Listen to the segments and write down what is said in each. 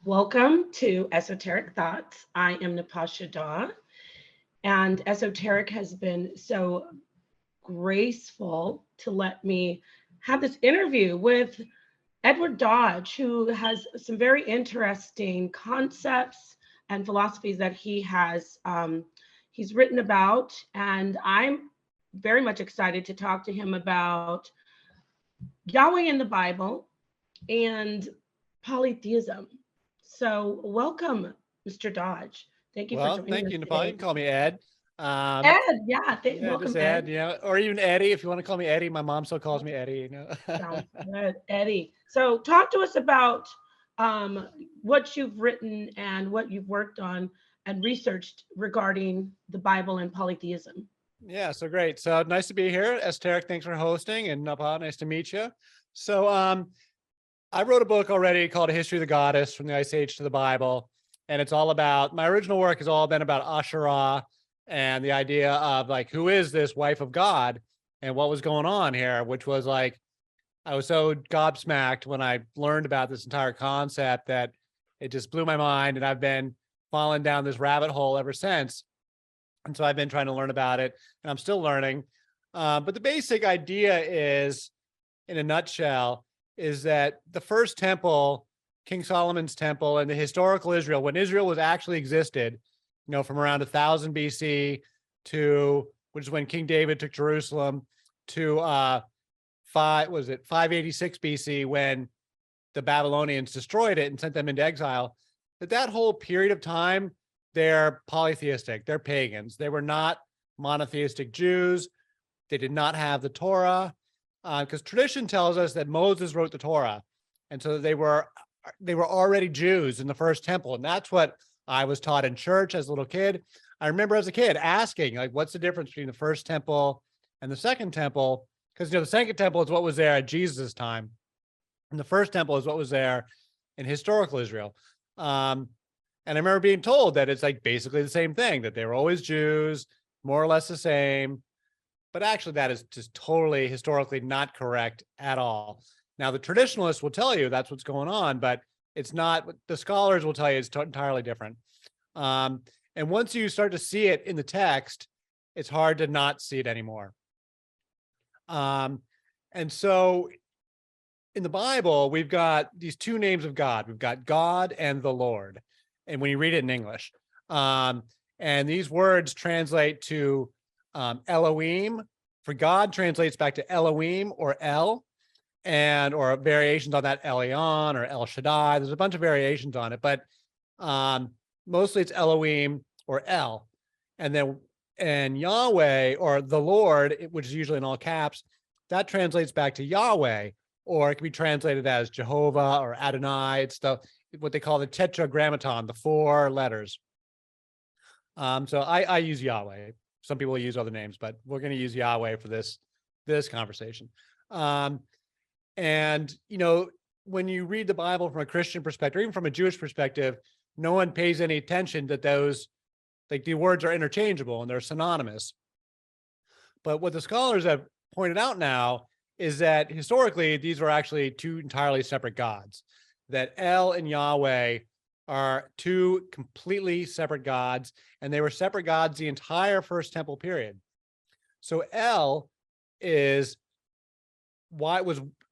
Welcome to Esoteric Thoughts. I am Napasha Daw, and Esoteric has been so graceful to let me have this interview with Edward Dodge, who has some very interesting concepts and philosophies that he's written about, and I'm very much excited to talk to him about Yahweh in the Bible and polytheism. So welcome, Mr. Dodge. Thank you for Well, joining thank us you, Nepal. You today. can call me Ed. Um, Ed, yeah, yeah, welcome, just Ed, Ed. or even Eddie if you want to call me Eddie. My mom still calls me Eddie, Sounds good, Eddie. So talk to us about um, what you've written and what you've worked on and researched regarding the Bible and polytheism. Yeah, so great. So nice to be here. Esoteric, thanks for hosting, and Nepal, nice to meet you. So I wrote a book already called A History of the Goddess from the Ice Age to the Bible. And it's all about, my original work has all been about Asherah and the idea of like, who is this wife of God and what was going on here, which was like, I was so gobsmacked when I learned about this entire concept that it just blew my mind. And I've been falling down this rabbit hole ever since. And so I've been trying to learn about it and I'm still learning. But the basic idea is, in a nutshell, is that the first temple, King Solomon's temple, and the historical Israel, when Israel was actually existed, from around 1000 BC to, which is when King David took Jerusalem, to 586 BC when the Babylonians destroyed it and sent them into exile. That whole period of time, they're polytheistic, they're pagans. They were not monotheistic Jews. They did not have the Torah, because tradition tells us that Moses wrote the Torah. And so they were already Jews in the first temple. And that's what I was taught in church as a little kid. I remember as a kid asking, like, what's the difference between the first temple and the second temple? Because, the second temple is what was there at Jesus' time. And the first temple is what was there in historical Israel. And I remember being told that it's like basically the same thing, that they were always Jews, more or less the same. But actually, that is just totally historically not correct at all. Now, the traditionalists will tell you that's what's going on, but it's not. The scholars will tell you it's entirely different. And once you start to see it in the text, it's hard to not see it anymore. And so in the Bible, we've got these two names of God. We've got God and the Lord. And when you read it in English, and these words translate to Elohim. For God translates back to Elohim or El, or variations on that, Elyon or El Shaddai. There's a bunch of variations on it, but mostly it's Elohim or El. And Yahweh or the Lord, which is usually in all caps, that translates back to Yahweh, or it can be translated as Jehovah or Adonai. It's what they call the tetragrammaton, the 4 letters. So I use Yahweh. Some people use other names, but we're going to use Yahweh for this conversation. And when you read the Bible from a Christian perspective, or even from a Jewish perspective, no one pays any attention that those, like, the words are interchangeable and they're synonymous. But what the scholars have pointed out now is that historically, these were actually two entirely separate gods, that El and Yahweh are two completely separate gods, and they were separate gods the entire first temple period. So El was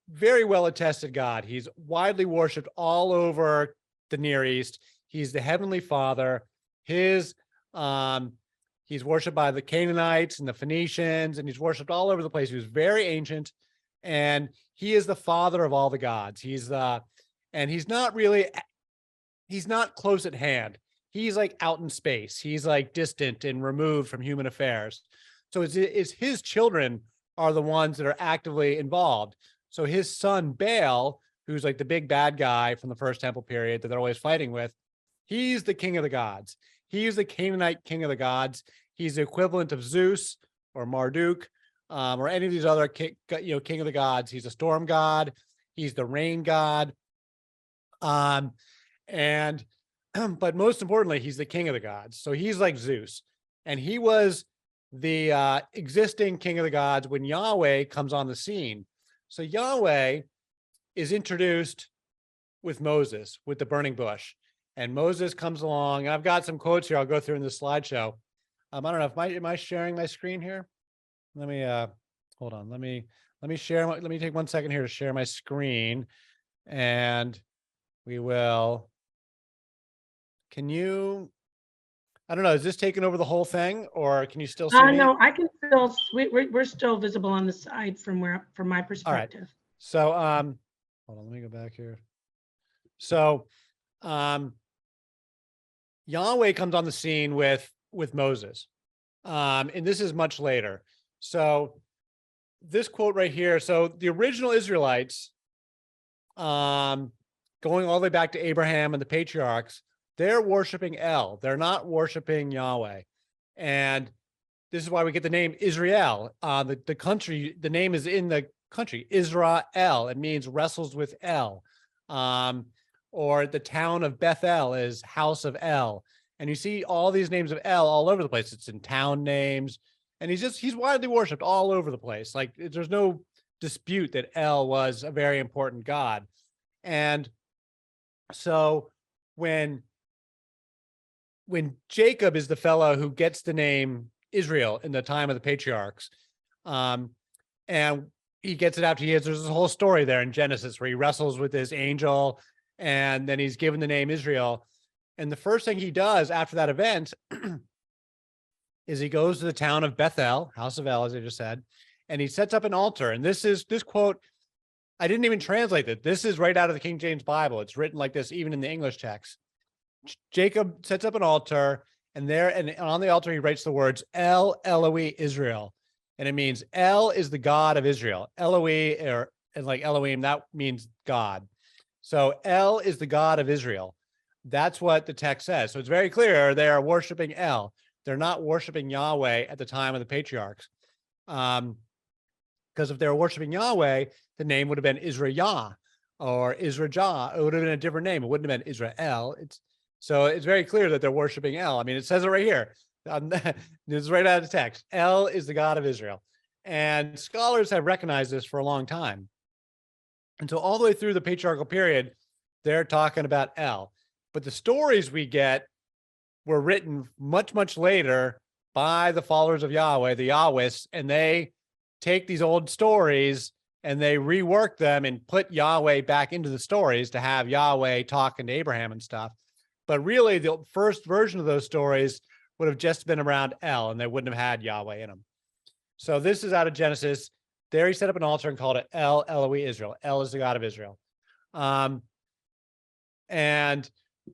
very well attested God. He's widely worshipped all over the Near East. He's the heavenly Father. He's worshipped by the Canaanites and the Phoenicians, and he's worshipped all over the place. He was very ancient, and he is the father of all the gods. And he's not close at hand. He's like out in space. He's like distant and removed from human affairs. So it's his children are the ones that are actively involved. So his son Baal, who's like the big bad guy from the first temple period that they're always fighting with, he's the king of the gods. He's the Canaanite king of the gods. He's the equivalent of Zeus or Marduk, or any of these other king of the gods. He's a storm god. He's the rain god. And but most importantly, he's the king of the gods. So he's like Zeus, and he was the existing king of the gods when Yahweh comes on the scene. So Yahweh is introduced with Moses, with the burning bush. and Moses comes along. I've got some quotes here I'll go through in the slideshow. I don't know if am I sharing my screen here? Let me hold on. Let me share let me take 1 second here to share my screen, and we will. Can you, I don't know, is this taking over the whole thing, or can you still see me? No, I can still, we're still visible on the side from my perspective. So hold on, let me go back here. So Yahweh comes on the scene with Moses. And this is much later. So this quote right here, so the original Israelites, going all the way back to Abraham and the patriarchs, they're worshiping El. They're not worshiping Yahweh. And this is why we get the name Israel. The country, the name is in the country, Israel. It means wrestles with El. Or the town of Bethel is house of El. And you see all these names of El all over the place. It's in town names. And he's widely worshipped all over the place. Like, there's no dispute that El was a very important god. And so when Jacob is the fellow who gets the name Israel in the time of the patriarchs, and he gets it after there's this whole story there in Genesis where he wrestles with this angel, and then he's given the name Israel. And the first thing he does after that event is he goes to the town of Bethel, house of El, as I just said, and he sets up an altar. And this quote, I didn't even translate it. This is right out of the King James Bible. It's written like this, even in the English text. Jacob sets up an altar, and on the altar, he writes the words, El Eloi Israel. And it means El is the God of Israel. Eloi, and like Elohim, that means God. So El is the God of Israel. That's what the text says. So it's very clear they are worshiping El. They're not worshiping Yahweh at the time of the patriarchs. Because if they were worshiping Yahweh, the name would have been Israel or Israel. It would have been a different name. It wouldn't have been Israel. So it's very clear that they're worshiping El. I mean, it says it right here. This is right out of the text. El is the God of Israel. And scholars have recognized this for a long time. And so all the way through the patriarchal period, they're talking about El. But the stories we get were written much, much later by the followers of Yahweh, the Yahwists, and they take these old stories and they rework them and put Yahweh back into the stories to have Yahweh talking to Abraham and stuff. But really, the first version of those stories would have just been around El, and they wouldn't have had Yahweh in them. So this is out of Genesis. There he set up an altar and called it El Eloi Israel. El is the God of Israel. And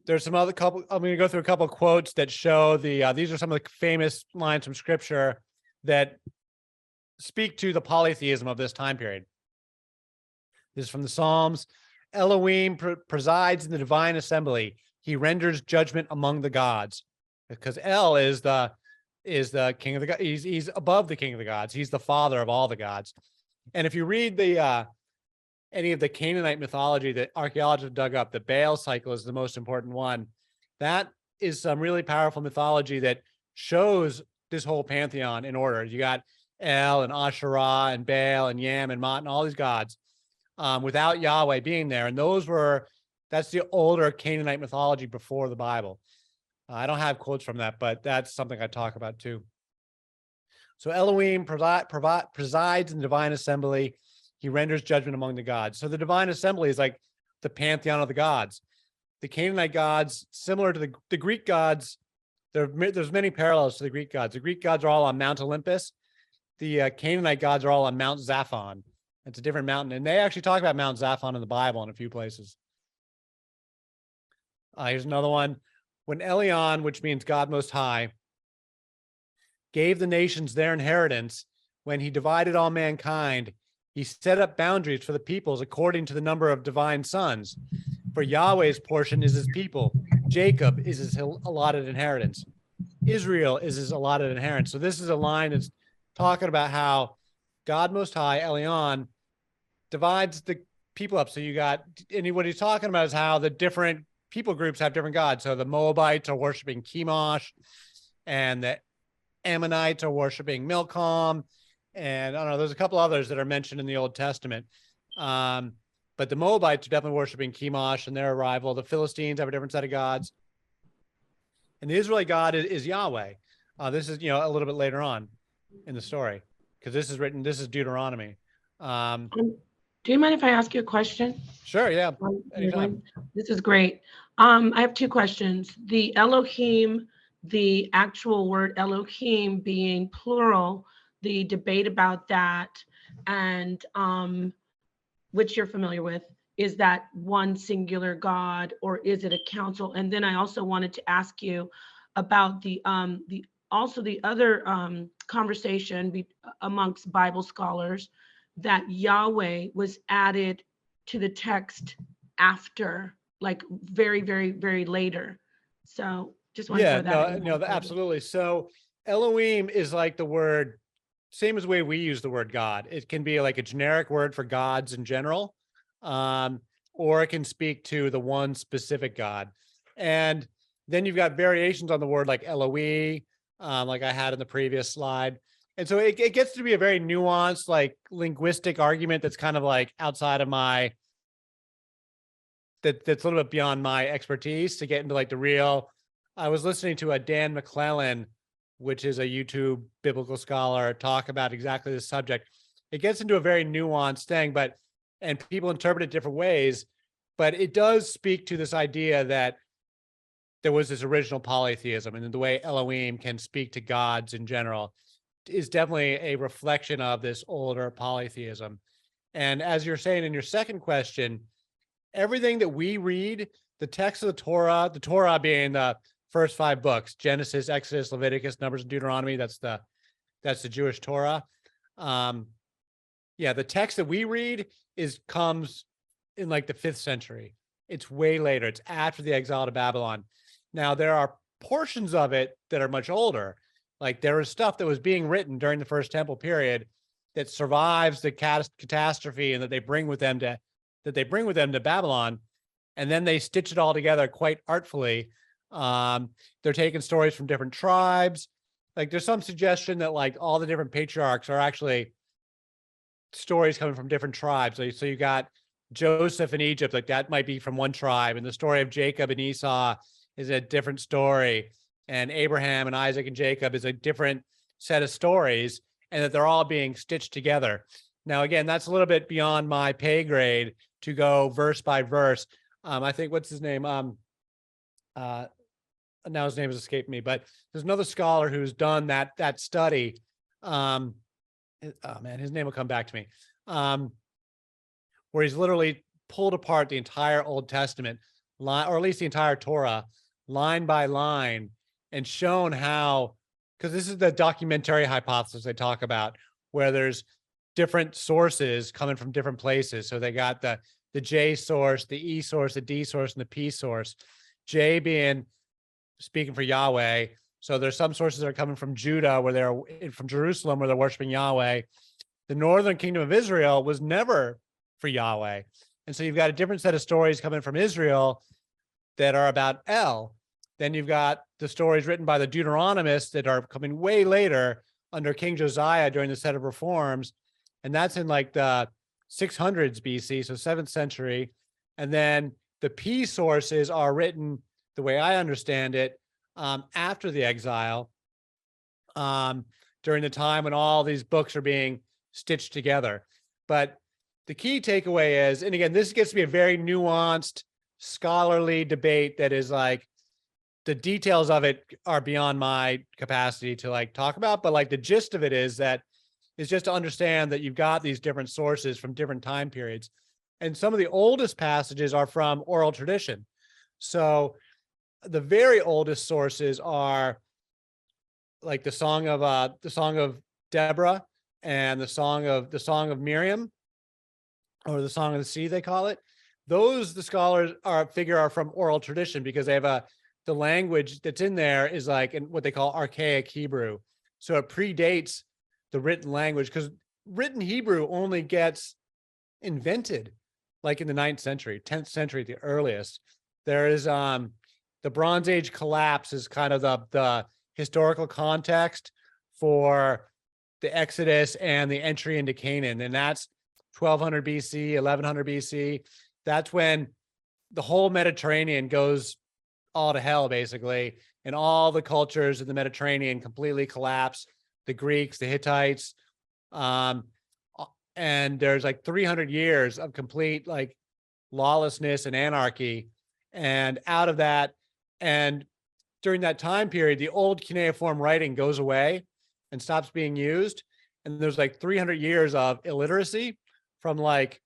there's some other couple, I'm going to go through a couple of quotes that show these are some of the famous lines from scripture that speak to the polytheism of this time period. This is from the Psalms. Elohim presides in the divine assembly. He renders judgment among the gods, because El is the king of the gods. He's above the king of the gods. He's the father of all the gods. And if you read any of the Canaanite mythology that archaeologists dug up, the Baal cycle is the most important one. That is some really powerful mythology that shows this whole pantheon in order. You got El and Asherah and Baal and Yam and Mot and all these gods without Yahweh being there. And that's the older Canaanite mythology before the Bible. I don't have quotes from that, but that's something I talk about too. So Elohim presides in the divine assembly. He renders judgment among the gods. So the divine assembly is like the pantheon of the gods. The Canaanite gods, similar to the Greek gods, there's many parallels to the Greek gods. The Greek gods are all on Mount Olympus. The Canaanite gods are all on Mount Zaphon. It's a different mountain. And they actually talk about Mount Zaphon in the Bible in a few places. Here's another one. When Elion, which means God Most High, gave the nations their inheritance, when he divided all mankind, he set up boundaries for the peoples according to the number of divine sons. For Yahweh's portion is his people. Jacob is his allotted inheritance. Israel is his allotted inheritance. So this is a line that's talking about how God Most High, Elion, divides the people up. So you got, and what he's talking about is how the different people groups have different gods. So the Moabites are worshiping Chemosh, and the Ammonites are worshiping Milcom, and I don't know, there's a couple others that are mentioned in the Old Testament. But But the Moabites are definitely worshiping Chemosh and their arrival. The Philistines have a different set of gods. And the Israelite God is Yahweh. This is, a little bit later on in the story, because this is Deuteronomy. Do you mind if I ask you a question? Sure, yeah, anytime. This is great. I have two questions. The Elohim, the actual word Elohim being plural, the debate about that, and which you're familiar with, is that one singular God or is it a council? And then I also wanted to ask you about the other conversation amongst Bible scholars, that Yahweh was added to the text after, like very, very, very later. So just want to throw that in. No, absolutely. So Elohim is like the word, same as the way we use the word God. It can be like a generic word for gods in general, or it can speak to the one specific God. And then you've got variations on the word like Eloi, like I had in the previous slide. And so it gets to be a very nuanced, like linguistic argument that's kind of like outside of that's a little bit beyond my expertise to get into like the real. I was listening to a Dan McClellan, which is a YouTube biblical scholar, talk about exactly this subject. It gets into a very nuanced thing, and people interpret it different ways, but it does speak to this idea that there was this original polytheism, and the way Elohim can speak to gods in general is definitely a reflection of this older polytheism. And as you're saying in your second question, everything that we read, the text of the Torah being the first 5 books, Genesis, Exodus, Leviticus, Numbers, and Deuteronomy, that's the Jewish Torah. The text that we read comes in like the 5th century. It's way later. It's after the exile to Babylon. Now, there are portions of it that are much older. Like there is stuff that was being written during the First Temple period that survives the catastrophe, and that they bring with them to Babylon, and then they stitch it all together quite artfully. They're taking stories from different tribes. Like there's some suggestion that like all the different patriarchs are actually stories coming from different tribes. So you got Joseph in Egypt, like that might be from one tribe, and the story of Jacob and Esau is a different story, and Abraham and Isaac and Jacob is a different set of stories, and that they're all being stitched together. Now, again, that's a little bit beyond my pay grade to go verse by verse. I think, what's his name? Now his name has escaped me, but there's another scholar who's done that study. Oh man, his name will come back to me. Where he's literally pulled apart the entire Old Testament, or at least the entire Torah, line by line, and shown how, because this is the documentary hypothesis they talk about, where there's different sources coming from different places. So they got the J source, the E source, the D source, and the P source. J being speaking for Yahweh. So there's some sources that are coming from Judah, from Jerusalem, where they're worshiping Yahweh. The northern kingdom of Israel was never for Yahweh. And so you've got a different set of stories coming from Israel that are about El. Then you've got the stories written by the Deuteronomists that are coming way later under King Josiah during the set of reforms. And that's in like the 600s BC, so 7th century. And then the P sources are written, the way I understand it, after the exile, during the time when all these books are being stitched together. But the key takeaway is, and again, this gets to be a very nuanced, scholarly debate that is like, the details of it are beyond my capacity to like talk about, but like the gist of it is just to understand that you've got these different sources from different time periods. And some of the oldest passages are from oral tradition. So the very oldest sources are like the song of Deborah and the song of Miriam, or the Song of the Sea, they call it. Those, the scholars are from oral tradition, because they have the language that's in there is like in what they call archaic Hebrew. So it predates the written language, because written Hebrew only gets invented like in the 9th century, 10th century at the earliest. There is the Bronze Age collapse is kind of the historical context for the Exodus and the entry into Canaan. And that's 1200 BC, 1100 BC. That's when the whole Mediterranean goes all to hell, basically, and all the cultures in the Mediterranean completely collapse. The Greeks, the Hittites, and there's like 300 years of complete like lawlessness and anarchy. And out of that, and during that time period, the old cuneiform writing goes away and stops being used. And there's like 300 years of illiteracy from like,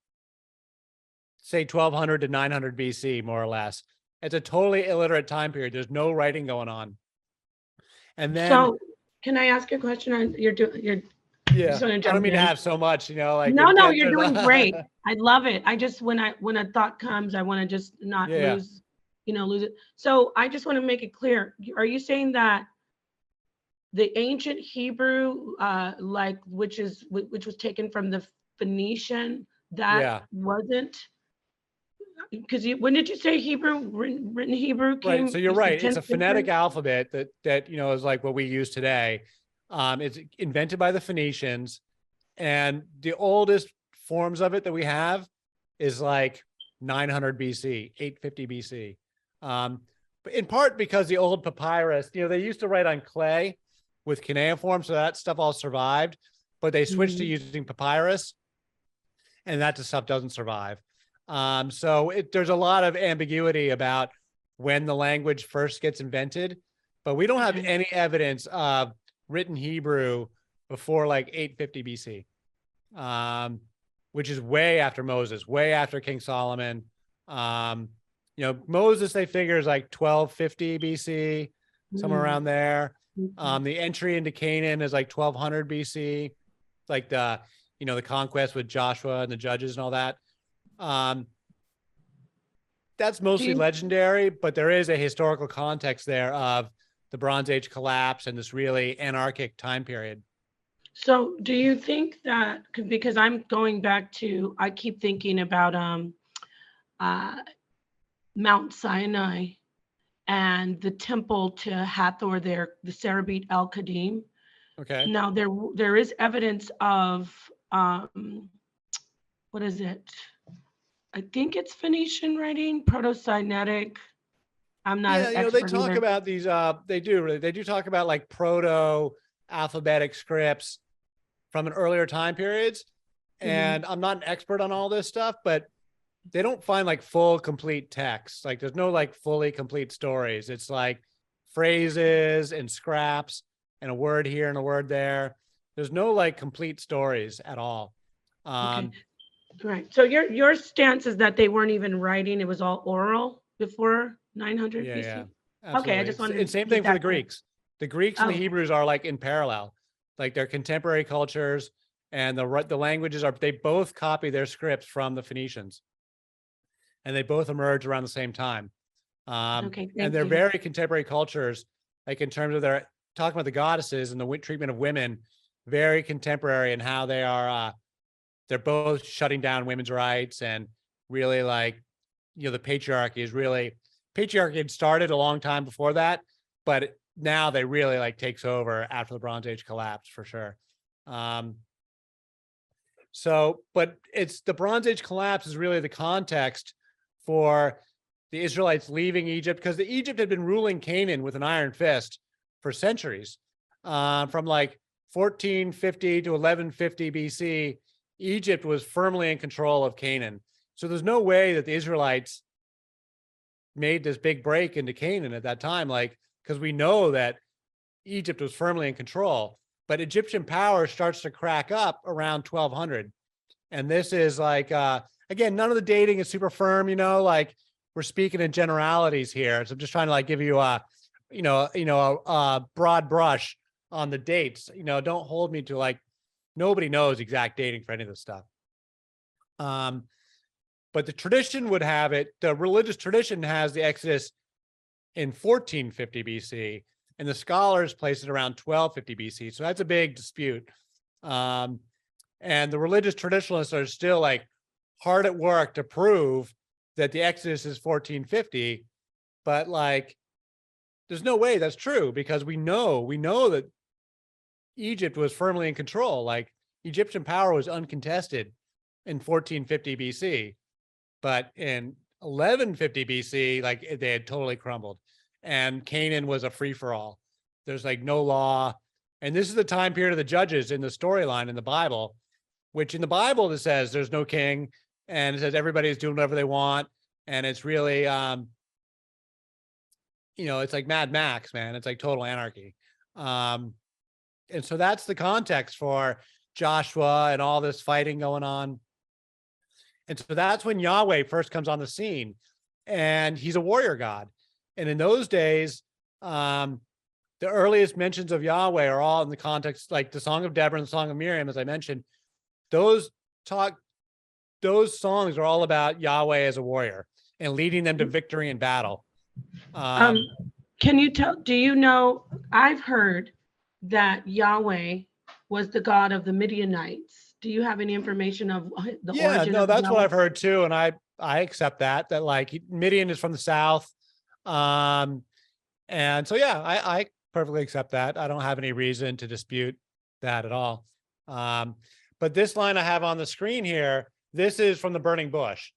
say, 1200 to 900 BC, more or less. It's a totally illiterate time period. There's no writing going on. And then, So can I ask you a question? You're yeah, just want to I jump don't mean to in. have so much, like No, you're doing great. I love it. I just when a thought comes, I want to just not Yeah. lose it. So I just want to make it clear. Are you saying that the ancient Hebrew, like which was taken from the Phoenician, that Yeah. wasn't? Because when did you say Hebrew, written Hebrew came? Right. So you're you said right. It's 10th a phonetic century? alphabet that is like what we use today. It's invented by the Phoenicians, and the oldest forms of it that we have is like 900 BC, 850 BC. But in part because the old papyrus, they used to write on clay with cuneiform, so that stuff all survived, but they switched to using papyrus, and that stuff doesn't survive. So there's a lot of ambiguity about when the language first gets invented, but we don't have any evidence of written Hebrew before like 850 BC, which is way after Moses, way after King Solomon. Moses, they figure, is like 1250 BC, somewhere around there. The entry into Canaan is like 1200 BC, like the conquest with Joshua and the judges and all that. That's mostly legendary, but there is a historical context there of the Bronze Age collapse and this really anarchic time period. So do you think that, because I'm going back to, I keep thinking about Mount Sinai and the temple to Hathor there, the Serabit El-Qadim. Okay. Now there is evidence of, what is it? I think it's Phoenician writing, Proto-Sinaitic. I'm not an expert they talk either. about these, they do talk about like proto-alphabetic scripts from an earlier time periods. And I'm not an expert on all this stuff, but they don't find like full complete text. Like there's no like fully complete stories. It's like phrases and scraps and a word here and a word there. There's no like complete stories at all. Okay. Right. So your stance is that they weren't even writing; it was all oral before 900 BC. Yeah, absolutely. Okay, I just wanted. And same thing for the Greeks. The Greeks and the Okay. Hebrews are like in parallel, like they're contemporary cultures, and the languages they both copy their scripts from the Phoenicians, and they both emerge around the same time. Okay. And they're very contemporary cultures, like in terms of their talking about the goddesses and the treatment of women, very contemporary in how they are. They're both shutting down women's rights and really like, the patriarchy had started a long time before that, but now they really like takes over after the Bronze Age collapse for sure. But it's the Bronze Age collapse is really the context for the Israelites leaving Egypt, because the Egypt had been ruling Canaan with an iron fist for centuries. From like 1450 to 1150 BC, Egypt was firmly in control of Canaan. So there's no way that the Israelites made this big break into Canaan at that time, because we know that Egypt was firmly in control. But Egyptian power starts to crack up around 1200. And this is like, again, none of the dating is super firm, we're speaking in generalities here. So I'm just trying to like give you a broad brush on the dates. Don't hold me to like, nobody knows exact dating for any of this stuff. But the tradition would have it, the religious tradition has the Exodus in 1450 BC, and the scholars place it around 1250 BC. So that's a big dispute. And the religious traditionalists are still like hard at work to prove that the Exodus is 1450, but like, there's no way that's true, because we know that Egypt was firmly in control. Like Egyptian power was uncontested in 1450 BC, but in 1150 BC, like they had totally crumbled, and Canaan was a free for all. There's like no law, and this is the time period of the judges in the storyline in the Bible, which in the Bible it says there's no king, and it says everybody's doing whatever they want, and it's really it's like Mad Max, man. It's like total anarchy. And so that's the context for Joshua and all this fighting going on. And so that's when Yahweh first comes on the scene, and he's a warrior god. And in those days, the earliest mentions of Yahweh are all in the context, like the Song of Deborah and the Song of Miriam, as I mentioned. Those songs are all about Yahweh as a warrior and leading them to victory in battle. Can you do you know, I've heard that Yahweh was the god of the Midianites. Do you have any information of the origin? No, that's what I've heard too. And I accept that like Midian is from the south. And so, yeah, I perfectly accept that. I don't have any reason to dispute that at all. But this line I have on the screen here, this is from the burning bush.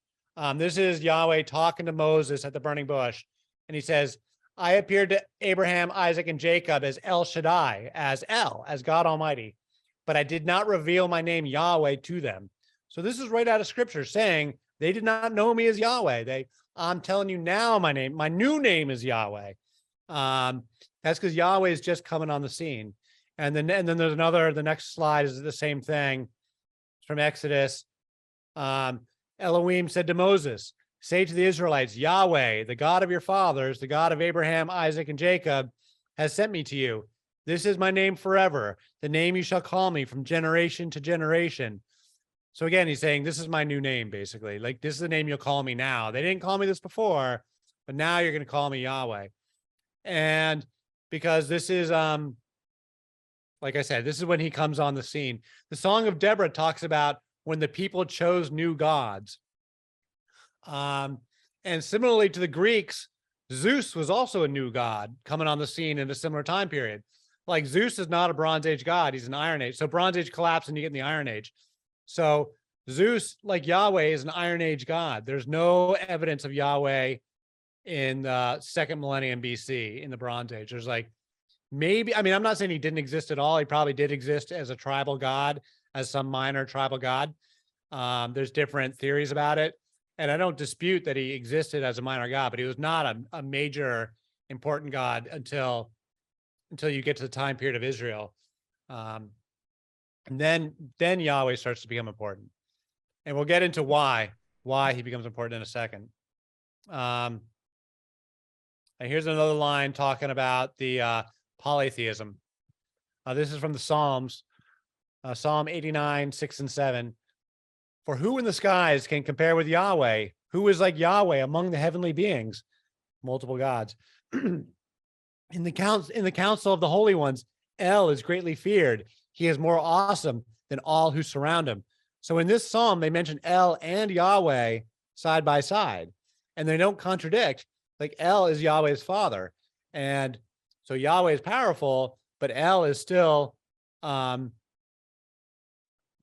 This is Yahweh talking to Moses at the burning bush. And he says, I appeared to Abraham, Isaac, and Jacob as El Shaddai, as God Almighty, but I did not reveal my name Yahweh to them. So this is right out of scripture saying they did not know me as Yahweh. I'm telling you now my new name is Yahweh. That's because Yahweh is just coming on the scene. And then there's the next slide is the same thing. It's from Exodus. Elohim said to Moses, say to the Israelites, Yahweh, the God of your fathers, the God of Abraham, Isaac, and Jacob, has sent me to you. This is my name forever, the name you shall call me from generation to generation. So again, he's saying, this is my new name, basically. Like, this is the name you'll call me now. They didn't call me this before, but now you're going to call me Yahweh. And because this is, like I said, this is when he comes on the scene. The Song of Deborah talks about when the people chose new gods. And similarly to the Greeks, Zeus was also a new god coming on the scene in a similar time period. Like Zeus is not a Bronze Age god, he's an Iron Age. So Bronze Age collapsed and you get in the Iron Age. So Zeus, like Yahweh, is an Iron Age god. There's no evidence of Yahweh in the second millennium BC in the Bronze Age. There's like maybe, I mean, I'm not saying he didn't exist at all. He probably did exist as a tribal god, as some minor tribal god. There's different theories about it. And I don't dispute that he existed as a minor god, but he was not a major important god until you get to the time period of Israel. And then Yahweh starts to become important. And we'll get into why he becomes important in a second. And here's another line talking about the polytheism. This is from the Psalms, Psalm 89, 6 and 7. For who in the skies can compare with Yahweh? Who is like Yahweh among the heavenly beings? Multiple gods. In the council of the holy ones, El is greatly feared. He is more awesome than all who surround him. So in this psalm, they mention El and Yahweh side by side, and they don't contradict. Like El is Yahweh's father. And so Yahweh is powerful, but El is still the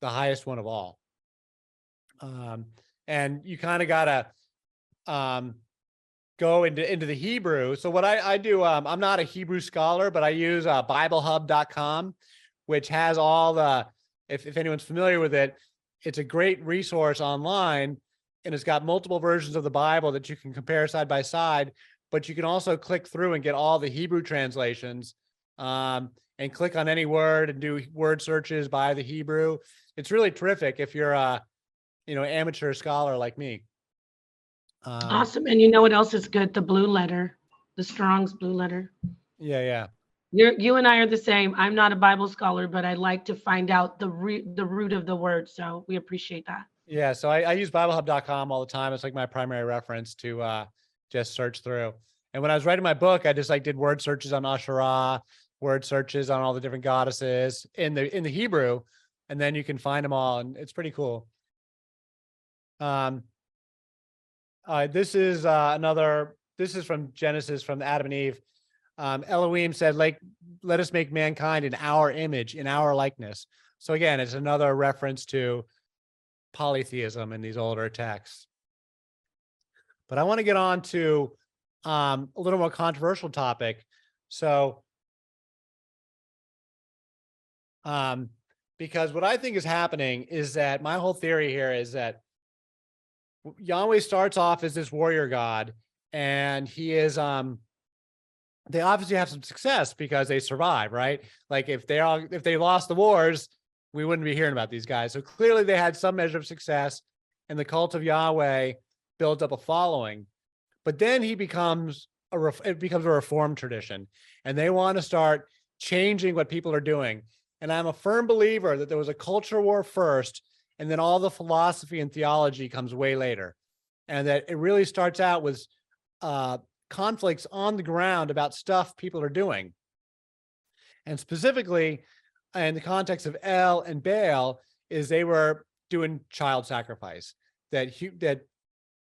highest one of all. And you kind of got to go into the Hebrew. So what I do, I'm not a Hebrew scholar, but I use BibleHub.com, which has all the, if anyone's familiar with it, it's a great resource online, and it's got multiple versions of the Bible that you can compare side by side, but you can also click through and get all the Hebrew translations, and click on any word and do word searches by the Hebrew. It's really terrific if you're amateur scholar like me. Awesome. And you know what else is good? The blue letter, the Strong's blue letter. Yeah. You and I are the same. I'm not a Bible scholar, but I like to find out the root of the word. So we appreciate that. Yeah. So I use BibleHub.com all the time. It's like my primary reference to just search through. And when I was writing my book, I just did word searches on Asherah, word searches on all the different goddesses in the Hebrew, and then you can find them all, and it's pretty cool. This is from Genesis, from Adam and Eve. Elohim said, let us make mankind in our image, in our likeness. So again, it's another reference to polytheism in these older texts. But I want to get on to a little more controversial topic. So, because what I think is happening is that my whole theory here is that Yahweh starts off as this warrior god, and he is they obviously have some success because they survive, right? Like if they lost the wars, we wouldn't be hearing about these guys. So clearly they had some measure of success, and the cult of Yahweh builds up a following. But then it becomes a reformed tradition, and they want to start changing what people are doing. And I'm a firm believer that there was a culture war first, and then all the philosophy and theology comes way later. And that it really starts out with conflicts on the ground about stuff people are doing. And specifically, in the context of El and Baal, is they were doing child sacrifice. That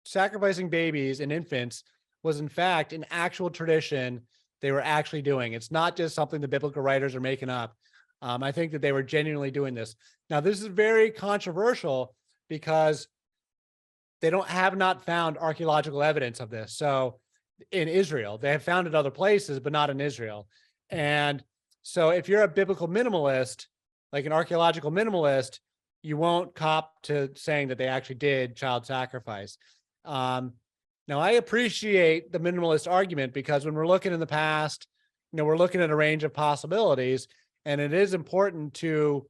sacrificing babies and infants was in fact an actual tradition they were actually doing. It's not just something the biblical writers are making up. I think that they were genuinely doing this. Now, this is very controversial because they have not found archaeological evidence of this. So in Israel, they have found it other places, but not in Israel. And so if you're a biblical minimalist, like an archaeological minimalist, you won't cop to saying that they actually did child sacrifice. Now, I appreciate the minimalist argument because when we're looking in the past, we're looking at a range of possibilities, and it is important to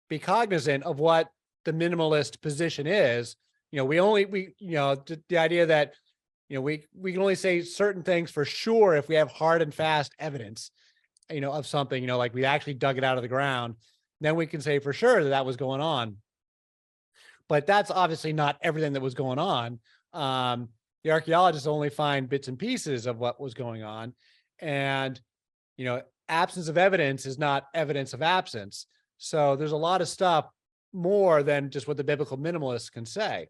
be cognizant of what the minimalist position is. The idea that, we can only say certain things for sure if we have hard and fast evidence, of something, like we actually dug it out of the ground, then we can say for sure that was going on. But that's obviously not everything that was going on. The archaeologists only find bits and pieces of what was going on. And, absence of evidence is not evidence of absence. So there's a lot of stuff more than just what the biblical minimalists can say.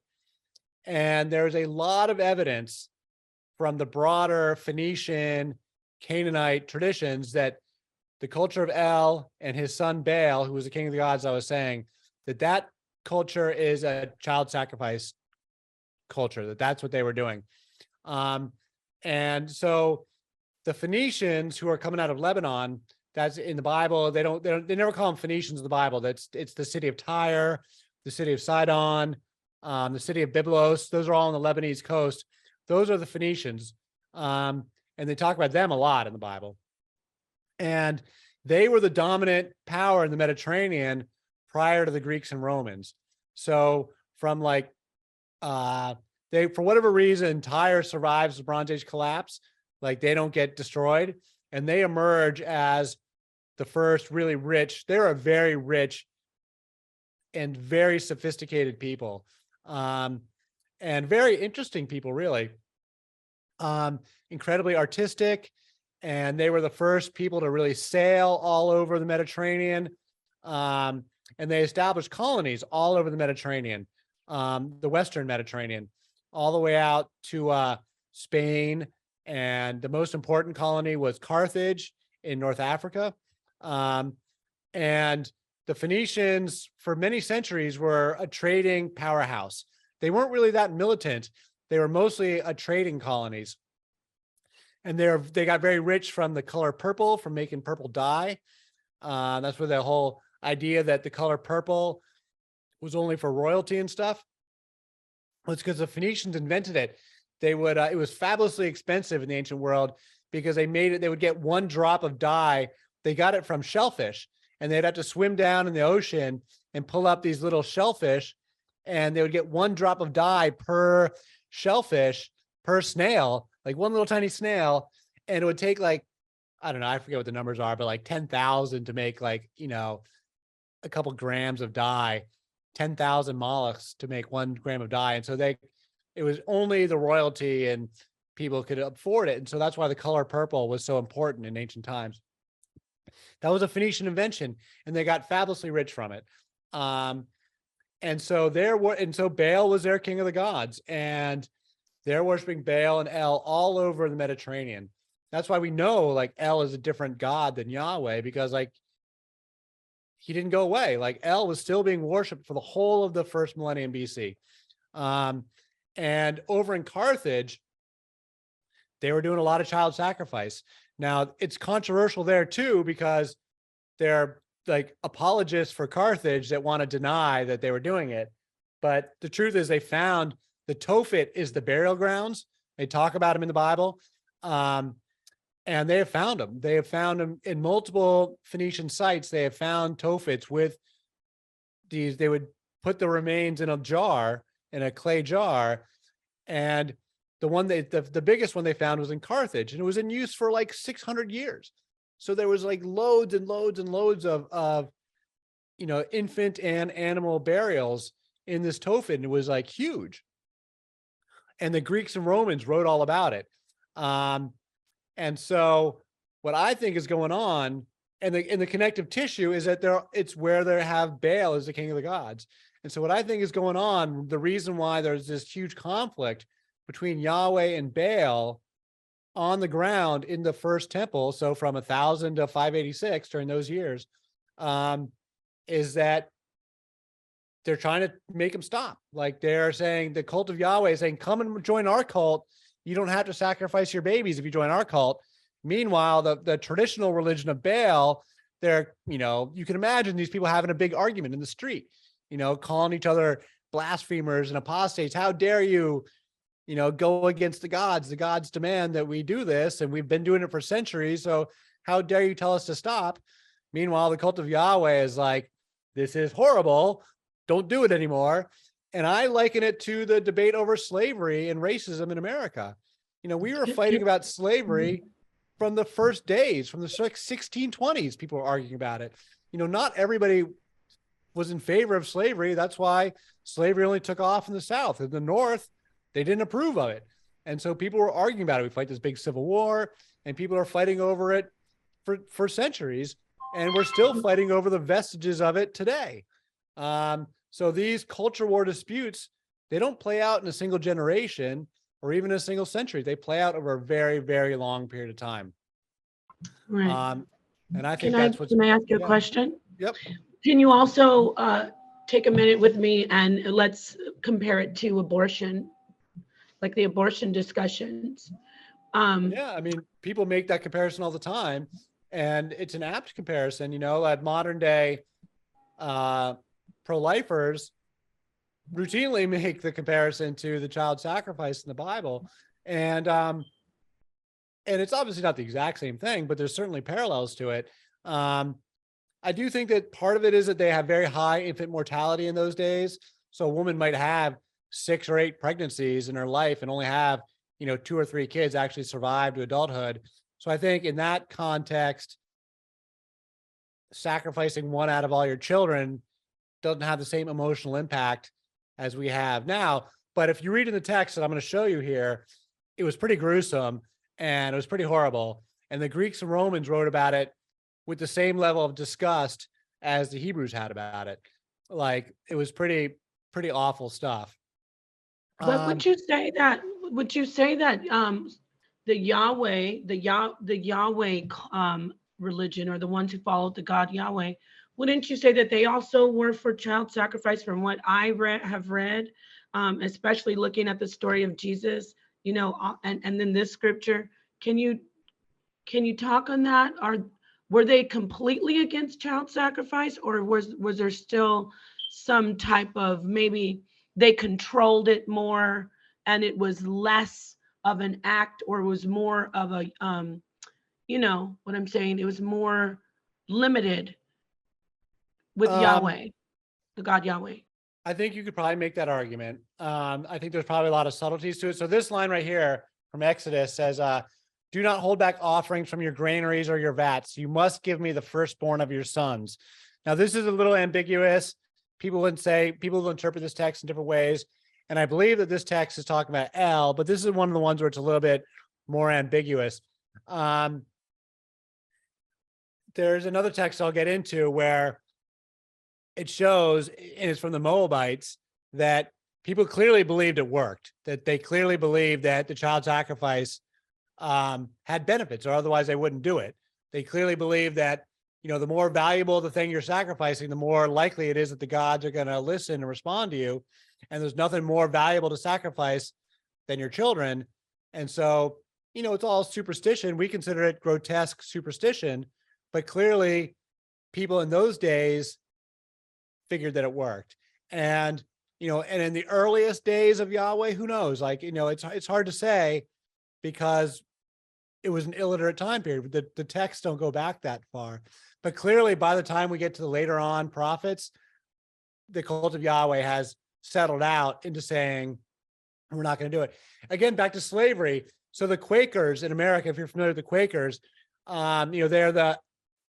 And there's a lot of evidence from the broader Phoenician, Canaanite traditions that the culture of El and his son Baal, who was the king of the gods, I was saying, that culture is a child sacrifice culture, that's what they were doing. And so the Phoenicians who are coming out of Lebanon, that's in the Bible, they never call them Phoenicians in the Bible. It's the city of Tyre, the city of Sidon, the city of Byblos. Those are all on the Lebanese coast. Those are the Phoenicians. And they talk about them a lot in the Bible. And they were the dominant power in the Mediterranean prior to the Greeks and Romans. So from for whatever reason, Tyre survives the Bronze Age collapse. They don't get destroyed, and they emerge as the first really rich. They're a very rich and very sophisticated people, and very interesting people, really. Incredibly artistic, and they were the first people to really sail all over the Mediterranean, and they established colonies all over the Mediterranean, the Western Mediterranean, all the way out to Spain. And the most important colony was Carthage in North Africa. And the Phoenicians, for many centuries, were a trading powerhouse. They weren't really that militant. They were mostly a trading colonies. And they got very rich from the color purple, from making purple dye. That's where the whole idea that the color purple was only for royalty and stuff. It's because the Phoenicians invented it. It was fabulously expensive in the ancient world because they would get one drop of dye. They got it from shellfish, and they'd have to swim down in the ocean and pull up these little shellfish, and they would get one drop of dye per shellfish, per snail, like one little tiny snail. And it would take I don't know, I forget what the numbers are, but 10,000 to make a couple grams of dye, 10,000 mollusks to make 1 gram of dye. And so it was only the royalty and people could afford it. And so that's why the color purple was so important in ancient times. That was a Phoenician invention, and they got fabulously rich from it. And so Baal was their king of the gods, and they're worshiping Baal and El all over the Mediterranean. That's why we know El is a different god than Yahweh, because he didn't go away. Like El was still being worshipped for the whole of the first millennium BC. And over in Carthage, they were doing a lot of child sacrifice. Now, it's controversial there too, because they're like apologists for Carthage that want to deny that they were doing it. But the truth is they found the Tophet is the burial grounds. They talk about them in the Bible. And they have found them. They have found them in multiple Phoenician sites. They have found Tophets with these. They would put the remains in a jar, in a clay jar. And the one the biggest one they found was in Carthage, and it was in use for like 600 years. So there was like loads and loads and loads of infant and animal burials in this Tophet, and it was like huge. And the Greeks and Romans wrote all about it. And so what I think is going on, and the connective tissue is that it's where they have Baal as the king of the gods. And so what I think is going on, the reason why there's this huge conflict between Yahweh and Baal on the ground in the first temple, so from 1000 to 586 during those years, is that they're trying to make them stop. Like they're saying, the cult of Yahweh is saying, come and join our cult. You don't have to sacrifice your babies if you join our cult. Meanwhile, the traditional religion of Baal, they're, you can imagine these people having a big argument in the street, calling each other blasphemers and apostates. How dare you, go against the gods? The gods demand that we do this, and we've been doing it for centuries. So how dare you tell us to stop? Meanwhile, the cult of Yahweh is like, this is horrible. Don't do it anymore. And I liken it to the debate over slavery and racism in America. We were fighting about slavery from the first days, from the 1620s. People were arguing about it. Not everybody was in favor of slavery. That's why slavery only took off in the South. In the North, they didn't approve of it. And so people were arguing about it. We fight this big civil war, and people are fighting over it for centuries. And we're still fighting over the vestiges of it today. So these culture war disputes, they don't play out in a single generation or even a single century. They play out over a very, very long period of time. Right. And I think Can I ask you a question? Yep. Can you also take a minute with me and let's compare it to abortion, like the abortion discussions? Yeah, I mean, people make that comparison all the time, and it's an apt comparison. At modern day pro-lifers routinely make the comparison to the child sacrifice in the Bible. And it's obviously not the exact same thing, but there's certainly parallels to it. I do think that part of it is that they have very high infant mortality in those days. So a woman might have 6 or 8 pregnancies in her life and only have, 2 or 3 kids actually survive to adulthood. So I think in that context, sacrificing one out of all your children doesn't have the same emotional impact as we have now. But if you read in the text that I'm going to show you here, it was pretty gruesome and it was pretty horrible. And the Greeks and Romans wrote about it with the same level of disgust as the Hebrews had about it. Like it was pretty awful stuff. But would you say that the Yahweh religion, or the ones who followed the God Yahweh, wouldn't you say that they also were for child sacrifice? From what I have read, especially looking at the story of Jesus, and then this scripture, can you talk on that? Were they completely against child sacrifice, or was there still some type of, maybe they controlled it more and it was less of an act, or was more of a, what I'm saying? It was more limited with Yahweh, the God Yahweh. I think you could probably make that argument. I think there's probably a lot of subtleties to it. So this line right here from Exodus says, do not hold back offerings from your granaries or your vats. You must give me the firstborn of your sons. Now, this is a little ambiguous. People will interpret this text in different ways. And I believe that this text is talking about El, but this is one of the ones where it's a little bit more ambiguous. There's another text I'll get into where it shows, and it's from the Moabites, that people clearly believed it worked, that they clearly believed that the child sacrifice had benefits, or otherwise they wouldn't do it. They clearly believed that, the more valuable the thing you're sacrificing, the more likely it is that the gods are going to listen and respond to you. And there's nothing more valuable to sacrifice than your children. And so, it's all superstition. We consider it grotesque superstition, but clearly people in those days figured that it worked. And, and in the earliest days of Yahweh, who knows? It's hard to say because it was an illiterate time period. The texts don't go back that far. But clearly, by the time we get to the later on prophets, the cult of Yahweh has settled out into saying, we're not going to do it. Again, back to slavery. So the Quakers in America, if you're familiar with the Quakers, they're the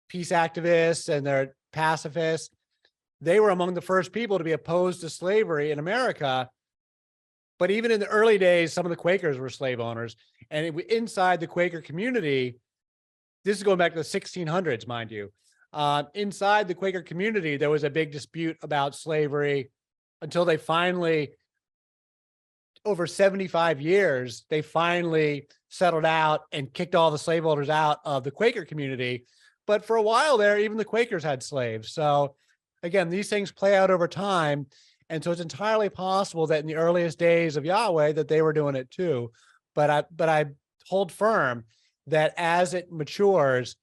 peace activists and they're pacifists. They were among the first people to be opposed to slavery in America. But even in the early days, some of the Quakers were slave owners. And inside the Quaker community, this is going back to the 1600s, mind you. Inside the Quaker community, there was a big dispute about slavery until they finally, over 75 years, they finally settled out and kicked all the slaveholders out of the Quaker community. But for a while there, even the Quakers had slaves. So again, these things play out over time. And so it's entirely possible that in the earliest days of Yahweh that they were doing it too. But I hold firm that as it matures,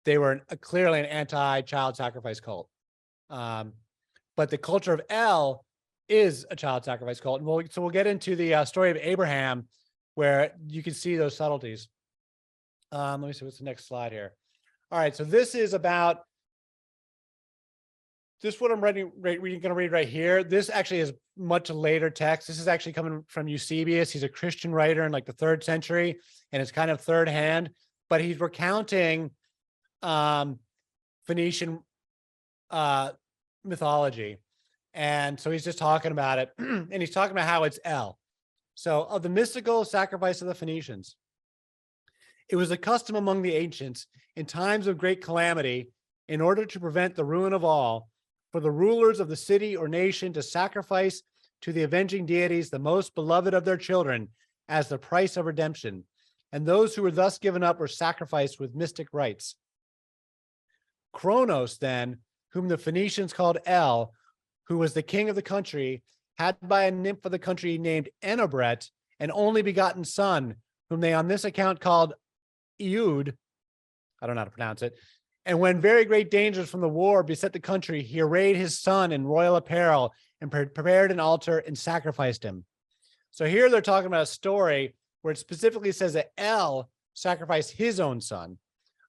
they were clearly an anti-child sacrifice cult. But the culture of El is a child sacrifice cult. And we'll get into the story of Abraham, where you can see those subtleties. Let me see what's the next slide here. All right, so this is about this. What I'm going to read right here. This actually is much later text. This is actually coming from Eusebius. He's a Christian writer in like the 3rd century, and it's kind of third hand. But he's recounting Phoenician mythology. And so he's just talking about it. And he's talking about how it's El. So of the mystical sacrifice of the Phoenicians. It was a custom among the ancients in times of great calamity, in order to prevent the ruin of all, for the rulers of the city or nation to sacrifice to the avenging deities the most beloved of their children as the price of redemption. And those who were thus given up were sacrificed with mystic rites. Kronos, then, whom the Phoenicians called El, who was the king of the country, had by a nymph of the country named Enobret an only begotten son, whom they on this account called Eud. I don't know how to pronounce it. And when very great dangers from the war beset the country, he arrayed his son in royal apparel and prepared an altar and sacrificed him. So here they're talking about a story where it specifically says that El sacrificed his own son.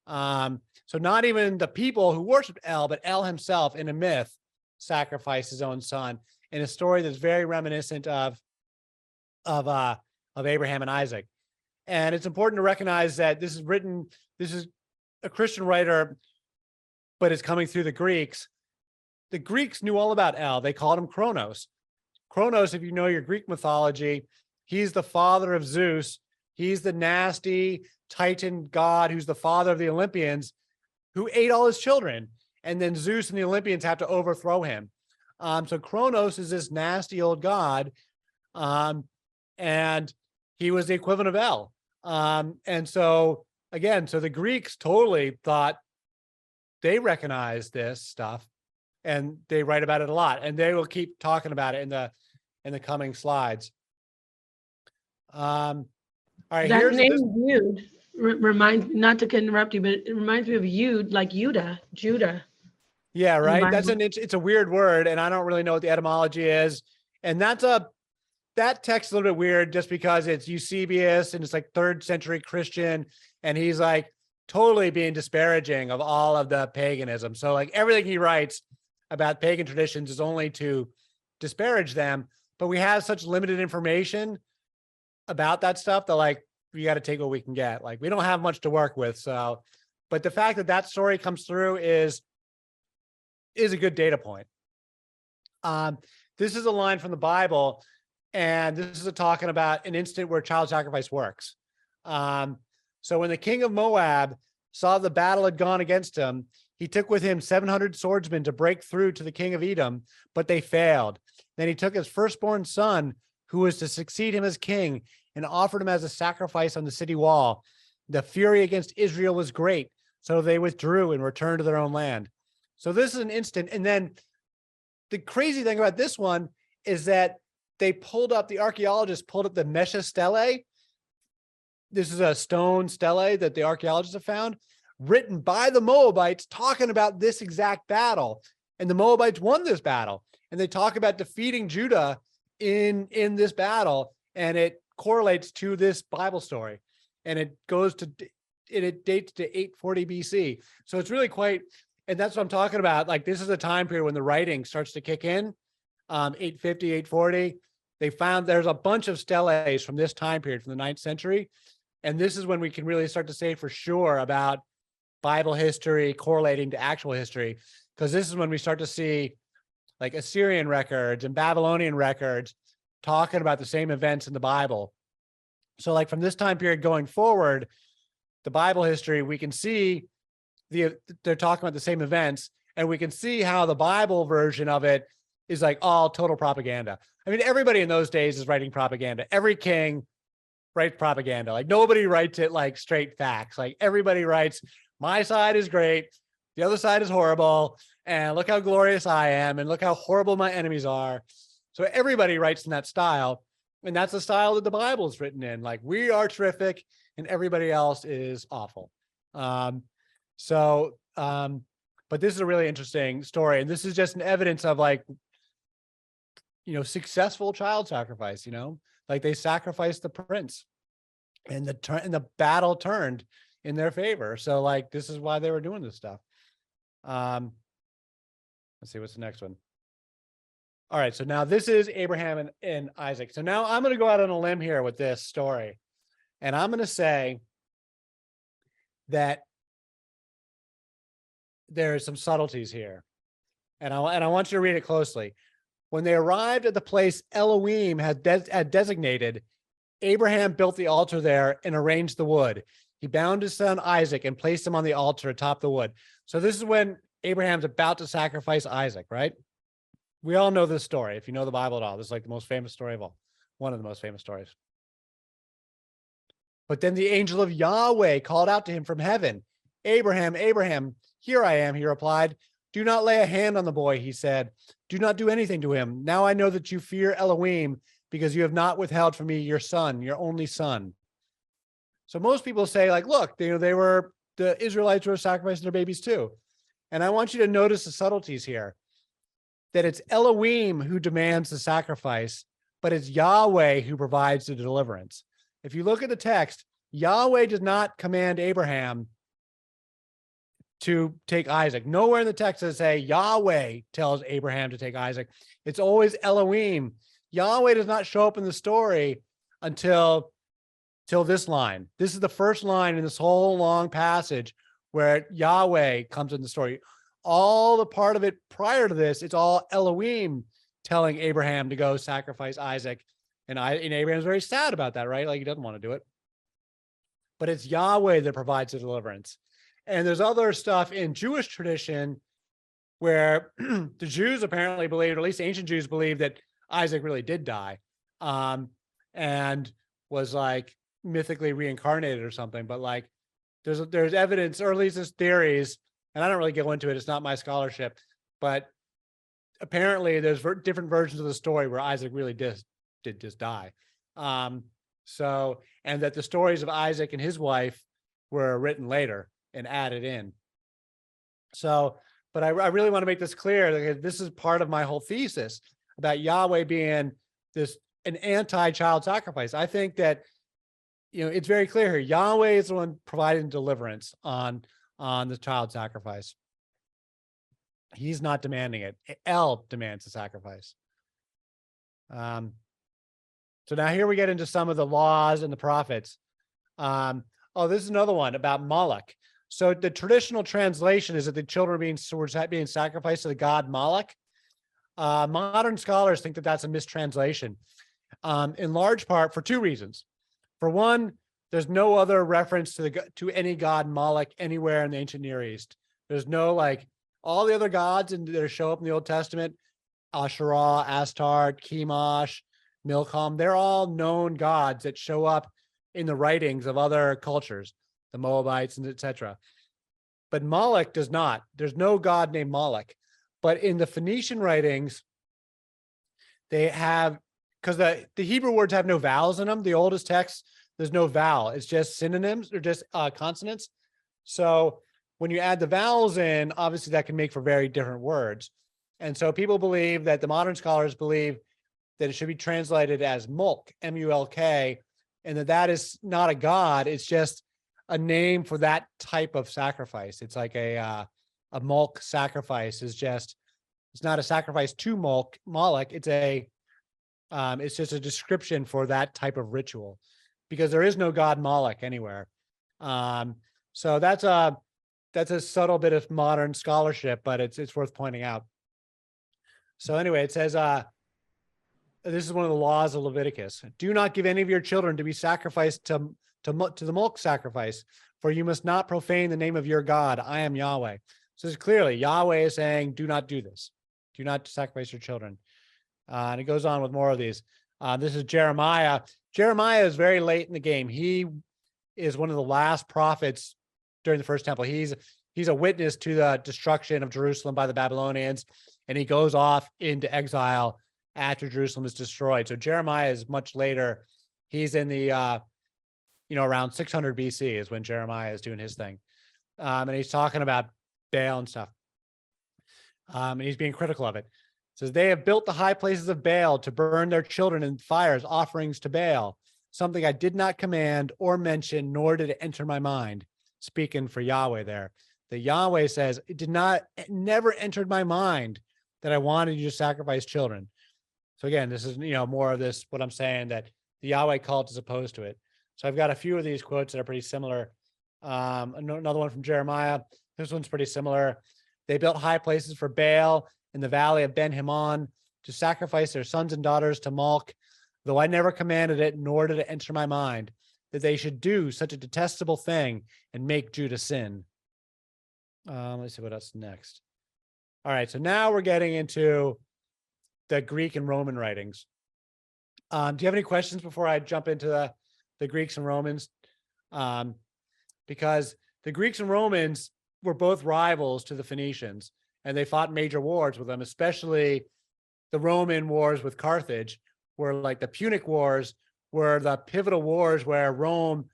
So not even the people who worshiped El, but El himself in a myth sacrificed his own son in a story that's very reminiscent of Abraham and Isaac. And it's important to recognize that this is a Christian writer, but it's coming through the Greeks. The Greeks knew all about El. They called him Kronos. Kronos, if you know your Greek mythology, he's the father of Zeus. He's the nasty Titan god who's the father of the Olympians, who ate all his children. And then Zeus and the Olympians have to overthrow him. So Kronos is this nasty old god. And he was the equivalent of El. And so again, so the Greeks totally thought they recognized this stuff, and they write about it a lot, and they will keep talking about it in the coming slides. All right, that name Yud reminds me, not to interrupt you, but it reminds me of Yud, like Judah. Yeah, right. It's a weird word, and I don't really know what the etymology is. And that text is a little bit weird just because it's Eusebius and it's like 3rd century Christian, and he's like totally being disparaging of all of the paganism. So like everything he writes about pagan traditions is only to disparage them, but we have such limited information about that stuff that like we got to take what we can get. Like we don't have much to work with. So, but the fact that that story comes through is a good data point. This is a line from the Bible, and this is talking about an instant where child sacrifice works. So when the king of Moab saw the battle had gone against him, he took with him 700 swordsmen to break through to the king of Edom, but they failed. Then he took his firstborn son, who was to succeed him as king, and offered him as a sacrifice on the city wall. The fury against Israel was great, So they withdrew and returned to their own land. So this is an instant. And then the crazy thing about this one is that the archaeologists pulled up the Mesha stele. This is a stone stele that the archaeologists have found, written by the Moabites, talking about this exact battle. And the Moabites won this battle. And they talk about defeating Judah in this battle. And it correlates to this Bible story. And it dates to 840 BC. So it's really quite, and that's what I'm talking about. Like, this is a time period when the writing starts to kick in, 850, 840. They found there's a bunch of steles from this time period, from the 9th century. And this is when we can really start to say for sure about Bible history correlating to actual history, because this is when we start to see like Assyrian records and Babylonian records talking about the same events in the Bible. So like from this time period going forward, the Bible history, we can see they're talking about the same events, and we can see how the Bible version of it is like all total propaganda. I mean, everybody in those days is writing propaganda. Every king writes propaganda. Like, nobody writes it like straight facts. Like, everybody writes, my side is great, the other side is horrible, and look how glorious I am, and look how horrible my enemies are. So everybody writes in that style, and that's the style that the Bible is written in. Like, we are terrific, and everybody else is awful. But this is a really interesting story, and this is just an evidence of, like, successful child sacrifice. Like, they sacrificed the prince, and the battle turned in their favor. So, like, this is why they were doing this stuff. Let's see, what's the next one? All right, so now this is Abraham and Isaac. So now I'm going to go out on a limb here with this story, and I'm going to say that there are some subtleties here, and I want you to read it closely. When they arrived at the place Elohim had designated, Abraham built the altar there and arranged the wood. He bound his son Isaac and placed him on the altar atop the wood. So this is when Abraham's about to sacrifice Isaac, right? We all know this story. If you know the Bible at all, this is like the most famous story of all. One of the most famous stories. But then the angel of Yahweh called out to him from heaven, Abraham, Abraham, here I am, he replied. Do not lay a hand on the boy, he said. Do not do anything to him. Now I know that you fear Elohim because you have not withheld from me your son, your only son. So most people say, like, look, the Israelites were sacrificing their babies too. And I want you to notice the subtleties here, that it's Elohim who demands the sacrifice, but it's Yahweh who provides the deliverance. If you look at the text, Yahweh does not command Abraham to take Isaac. Nowhere in the text does it say Yahweh tells Abraham to take Isaac. It's always Elohim. Yahweh does not show up in the story until this line. This is the first line in this whole long passage where Yahweh comes in the story. All the part of it prior to this, it's all Elohim telling Abraham to go sacrifice Isaac. And Abraham's very sad about that, right? Like, he doesn't want to do it. But it's Yahweh that provides the deliverance. And there's other stuff in Jewish tradition where the Jews apparently believed, or at least ancient Jews believed, that Isaac really did die, and was like mythically reincarnated or something. But like, there's evidence, or at least there's theories, and I don't really go into it. It's not my scholarship, but apparently there's different versions of the story where Isaac really did just die. And that the stories of Isaac and his wife were written later and added in. So, but I really want to make this clear. This is part of my whole thesis about Yahweh being an anti-child sacrifice. I think that, it's very clear here. Yahweh is the one providing deliverance on the child sacrifice. He's not demanding it. El demands the sacrifice. So now here we get into some of the laws and the prophets. This is another one about Moloch. So the traditional translation is that the children were being sacrificed to the god Moloch. Modern scholars think that that's a mistranslation, in large part for two reasons. For one, there's no other reference to any god Moloch anywhere in the ancient Near East. There's no, like, all the other gods that show up in the Old Testament, Asherah, Astarte, Chemosh, Milcom, they're all known gods that show up in the writings of other cultures, the Moabites, and etc. but Moloch does not. There's no god named Moloch. But in the Phoenician writings, they have, because the Hebrew words have no vowels in them. The oldest text, there's no vowel. It's just synonyms or just consonants. So when you add the vowels in, obviously that can make for very different words. And so people believe that the modern scholars believe that it should be translated as mulk, M-U-L-K, and that is not a god. It's just a name for that type of sacrifice. It's like a mulk sacrifice is just, it's not a sacrifice to Moloch. It's just a description for that type of ritual, because there is no god Moloch anywhere. So that's a subtle bit of modern scholarship, but it's worth pointing out. So anyway, it says, this is one of the laws of Leviticus. Do not give any of your children to be sacrificed to the mulk sacrifice, for you must not profane the name of your God. I am Yahweh. So it's clearly Yahweh is saying, do not do this. Do not sacrifice your children. And it goes on with more of these. This is Jeremiah. Jeremiah is very late in the game. He is one of the last prophets during the first temple. He's a witness to the destruction of Jerusalem by the Babylonians, and he goes off into exile after Jerusalem is destroyed. So Jeremiah is much later. He's in the around 600 BC is when Jeremiah is doing his thing, and he's talking about Baal and stuff, and he's being critical of it. It says, they have built the high places of Baal to burn their children in fires, offerings to Baal, something I did not command or mention, nor did it enter my mind. Speaking for Yahweh there. The Yahweh says, it never entered my mind that I wanted you to sacrifice children. So again, this is, more of this, what I'm saying, that the Yahweh cult is opposed to it. So I've got a few of these quotes that are pretty similar. Another one from Jeremiah. This one's pretty similar. They built high places for Baal in the valley of Ben Hinnom to sacrifice their sons and daughters to Moloch, though I never commanded it, nor did it enter my mind that they should do such a detestable thing and make Judah sin. Let's see what else next. All right, so now we're getting into the Greek and Roman writings. Do you have any questions before I jump into the Greeks and Romans? Because the Greeks and Romans were both rivals to the Phoenicians, and they fought major wars with them, especially the Roman wars with Carthage, where like the Punic Wars were the pivotal wars where Rome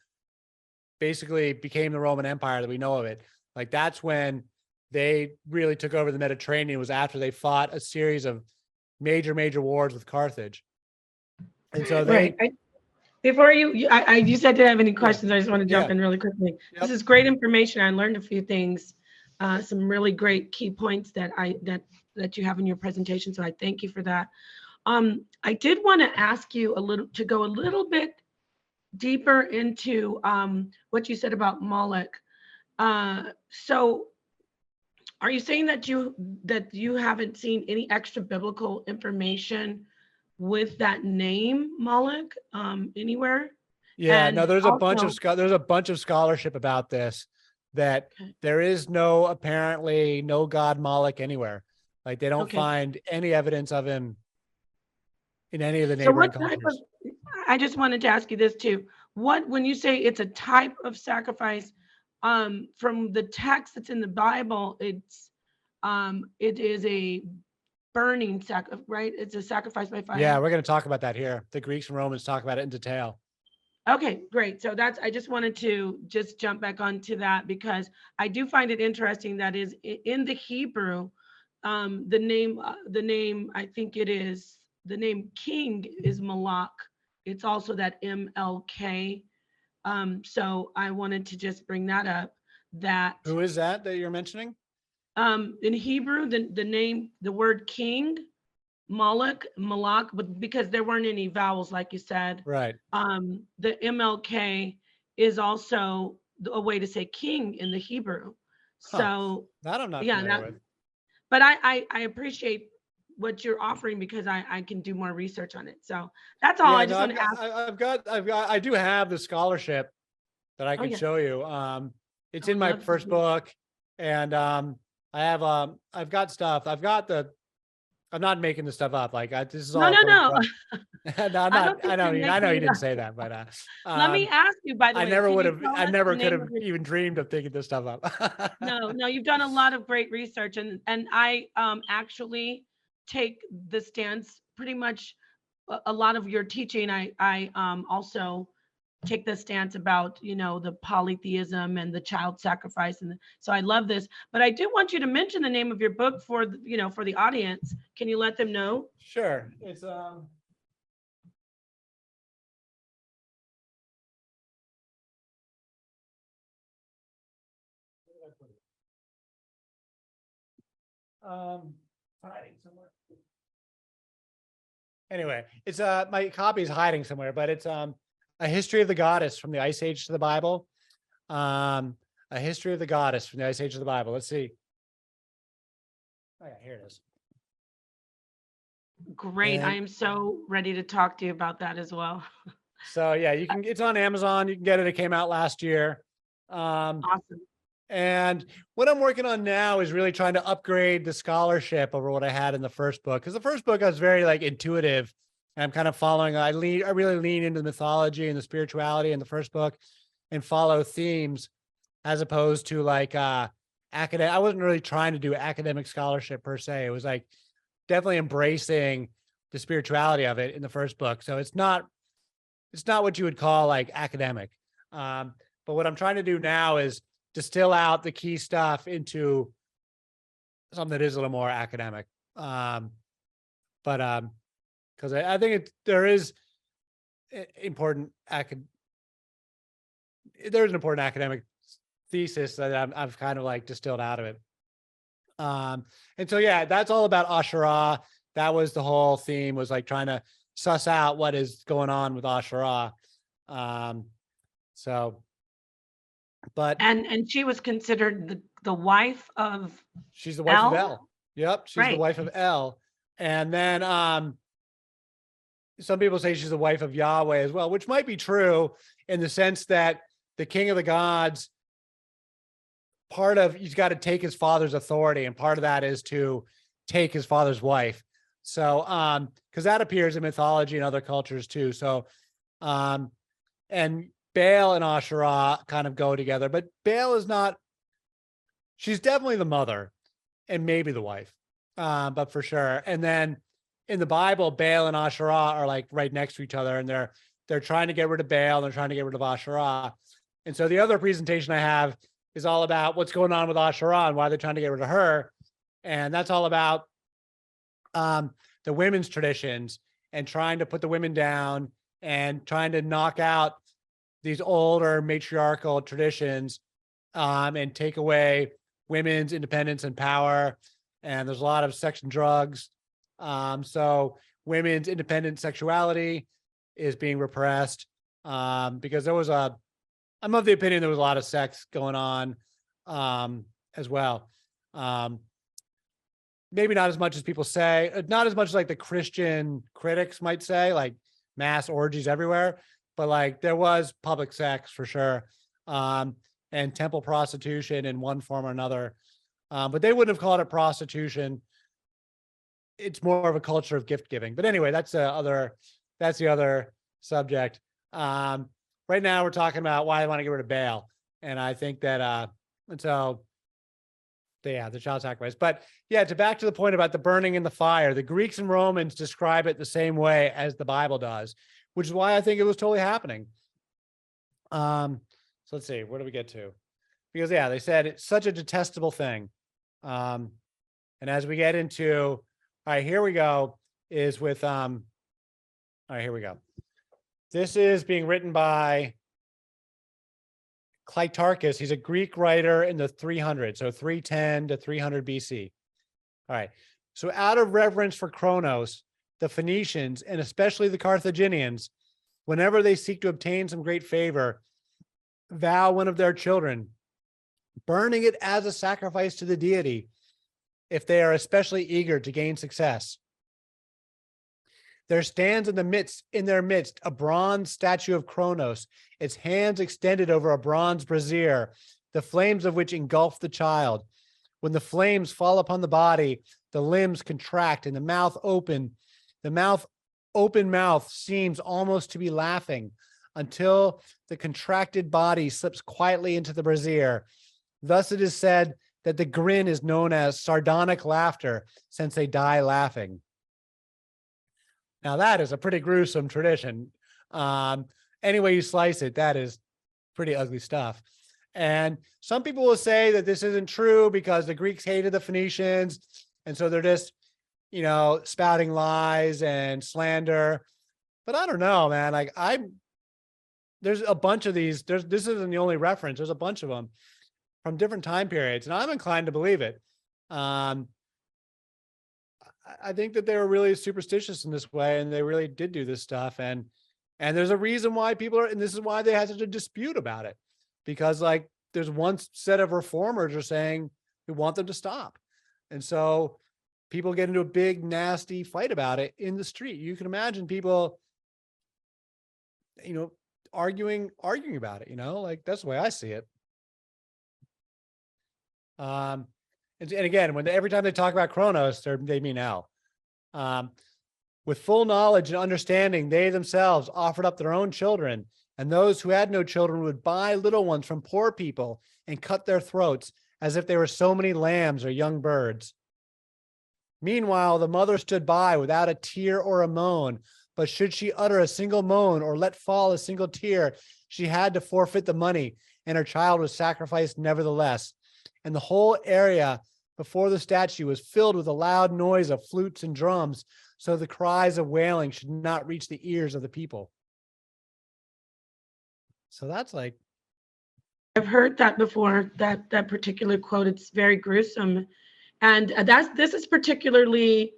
basically became the Roman Empire that we know of it. Like that's when they really took over the Mediterranean, was after they fought a series of major wars with Carthage. And so they, right. Before you said, did I have any questions? I just want to jump in really quickly. Yep. This is great information. I learned a few things, some really great key points that you have in your presentation. So I thank you for that. I did want to ask you to go a little bit deeper into what you said about Moloch. So are you saying that you haven't seen any extra biblical information with that name Moloch anywhere? Yeah, And no, there's also, a bunch of scholarship about this, that there is apparently no god Moloch anywhere. Like they don't find any evidence of him in any of the neighboring cultures. I just wanted to ask you this too. When you say it's a type of sacrifice, from the text that's in the Bible, it is a burning right? It's a sacrifice by fire. Yeah, we're going to talk about that here. The Greeks and Romans talk about it in detail. Okay, great. So I just wanted to just jump back onto that, because I do find it interesting that is in the Hebrew, the name, I think it is, the name king is Malak. It's also that MLK. So I wanted to just bring that up. Who is that you're mentioning? In Hebrew, the word king, Malak, but because there weren't any vowels, like you said. Right. The MLK is also a way to say king in the Hebrew. So that I'm not familiar with. But I appreciate what you're offering, because I can do more research on it. So that's all. I just want to ask. I do have the scholarship that I can show you. It's in my first book, and I've got stuff. I've got the I'm not making this stuff up. Like this is No, all no, coming no. from. No, I'm I not. don't think you're I know making you it didn't up. say that, but Let me ask you, by the I way, never can would you have. tell I us the never could name have of your even dreamed of thinking this stuff up. No, you've done a lot of great research, and I actually take the stance pretty much a lot of your teaching. I also take the stance about, the polytheism and the child sacrifice, and so I love this. But I do want you to mention the name of your book for for the audience. Can you let them know? Sure. It's hiding somewhere. Anyway, it's my copy is hiding somewhere, but it's a history of the goddess from the Ice Age to the Bible. A history of the goddess from the Ice Age to the Bible. Let's see. Oh yeah, here it is. Great. I am so ready to talk to you about that as well. So yeah, you can. It's on Amazon. You can get it. It came out last year. Awesome. And what I'm working on now is really trying to upgrade the scholarship over what I had in the first book. Because the first book I was very like intuitive. And I'm kind of following. I really lean into the mythology and the spirituality in the first book, and follow themes as opposed to like academic. I wasn't really trying to do academic scholarship per se. It was like definitely embracing the spirituality of it in the first book. So it's not what you would call like academic. But what I'm trying to do now is distill out the key stuff into something that is a little more academic. But because I think there is important there's an important academic thesis that I've kind of like distilled out of it. And so yeah, that's all about Asherah. That was the whole theme, was like trying to suss out what is going on with Asherah. But And she was considered the wife of she's the wife of El? El. Yep, she's the Right. wife of El. And then some people say she's the wife of Yahweh as well, which might be true in the sense that the king of the gods, he's got to take his father's authority, and part of that is to take his father's wife. So because that appears in mythology and other cultures too. So and Baal and Asherah kind of go together, but Baal is not, she's definitely the mother and maybe the wife, but for sure. And then in the Bible, Baal and Asherah are like right next to each other, and they're trying to get rid of Baal, and they're trying to get rid of Asherah. And so the other presentation I have is all about what's going on with Asherah and why they're trying to get rid of her. And that's all about the women's traditions and trying to put the women down and trying to knock out these older matriarchal traditions and take away women's independence and power. And there's a lot of sex and drugs. So women's independent sexuality is being repressed because I'm of the opinion there was a lot of sex going on as well. Maybe not as much as people say, not as much as like the Christian critics might say, like mass orgies everywhere, but like there was public sex for sure. And temple prostitution in one form or another. But they wouldn't have called it prostitution. It's more of a culture of gift giving. But anyway, that's the other subject. Right now we're talking about why I want to get rid of Baal. And I think that, and so the child sacrifice. But yeah, back to the point about the burning in the fire, the Greeks and Romans describe it the same way as the Bible does, which is why I think it was totally happening. So let's see, where do we get to? Because they said it's such a detestable thing. And as we get into, all right, here we go, is with, all right, here we go. This is being written by Clitarchus. He's a Greek writer in the 300s, so 310 to 300 BC. All right. So out of reverence for Kronos, the Phoenicians, and especially the Carthaginians, whenever they seek to obtain some great favor, vow one of their children, burning it as a sacrifice to the deity, if they are especially eager to gain success. There stands in their midst a bronze statue of Kronos, its hands extended over a bronze brazier, the flames of which engulf the child. When the flames fall upon the body, the limbs contract and the mouth open. The open mouth seems almost to be laughing until the contracted body slips quietly into the brazier. Thus it is said that the grin is known as sardonic laughter, since they die laughing. Now that is a pretty gruesome tradition. Any way you slice it, that is pretty ugly stuff. And some people will say that this isn't true because the Greeks hated the Phoenicians, and so they're just, spouting lies and slander. But I don't know, man. Like there's a bunch of these. This isn't the only reference. There's a bunch of them from different time periods, and I'm inclined to believe it. I think that they were really superstitious in this way, and they really did do this stuff. And there's a reason why people are, and this is why they had such a dispute about it, because like there's one set of reformers are saying we want them to stop, and so people get into a big nasty fight about it in the street. You can imagine people, arguing about it. Like that's the way I see it. And again, every time they talk about Kronos, they mean hell. With full knowledge and understanding, they themselves offered up their own children, and those who had no children would buy little ones from poor people and cut their throats as if they were so many lambs or young birds. Meanwhile, the mother stood by without a tear or a moan, but should she utter a single moan or let fall a single tear, she had to forfeit the money, and her child was sacrificed nevertheless. And the whole area before the statue was filled with a loud noise of flutes and drums, so the cries of wailing should not reach the ears of the people. So that's like, I've heard that before, that particular quote. It's very gruesome. And this is particularly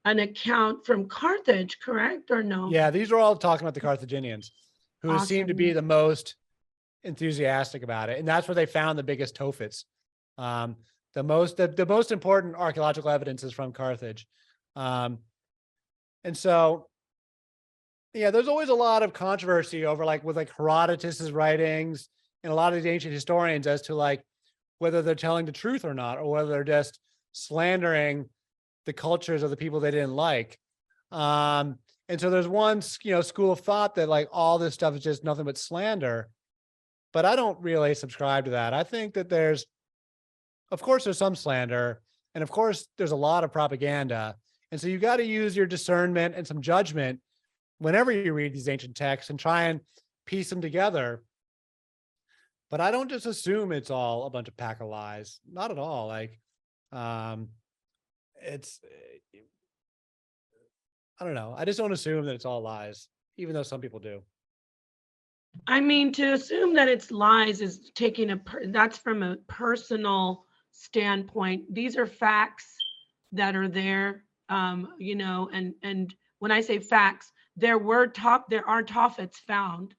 an account from Carthage, correct or no? Yeah, these are all talking about the Carthaginians, who Awesome. seem to be the most enthusiastic about it. And that's where they found the biggest Tophets. The most important archaeological evidence is from Carthage. And so, yeah, there's always a lot of controversy over with Herodotus's writings and a lot of these ancient historians as to whether they're telling the truth or not, or whether they're just slandering the cultures of the people they didn't like. And so there's one, school of thought that all this stuff is just nothing but slander. But I don't really subscribe to that. I think that of course, there's some slander, and of course, there's a lot of propaganda. And so you got to use your discernment and some judgment whenever you read these ancient texts and try and piece them together. But I don't just assume it's all a bunch of pack of lies. Not at all. It's, I don't know. I just don't assume that it's all lies, even though some people do. I mean, to assume that it's lies is taking that's from a personal standpoint. These are facts that are there, and when I say facts, there are Tophets found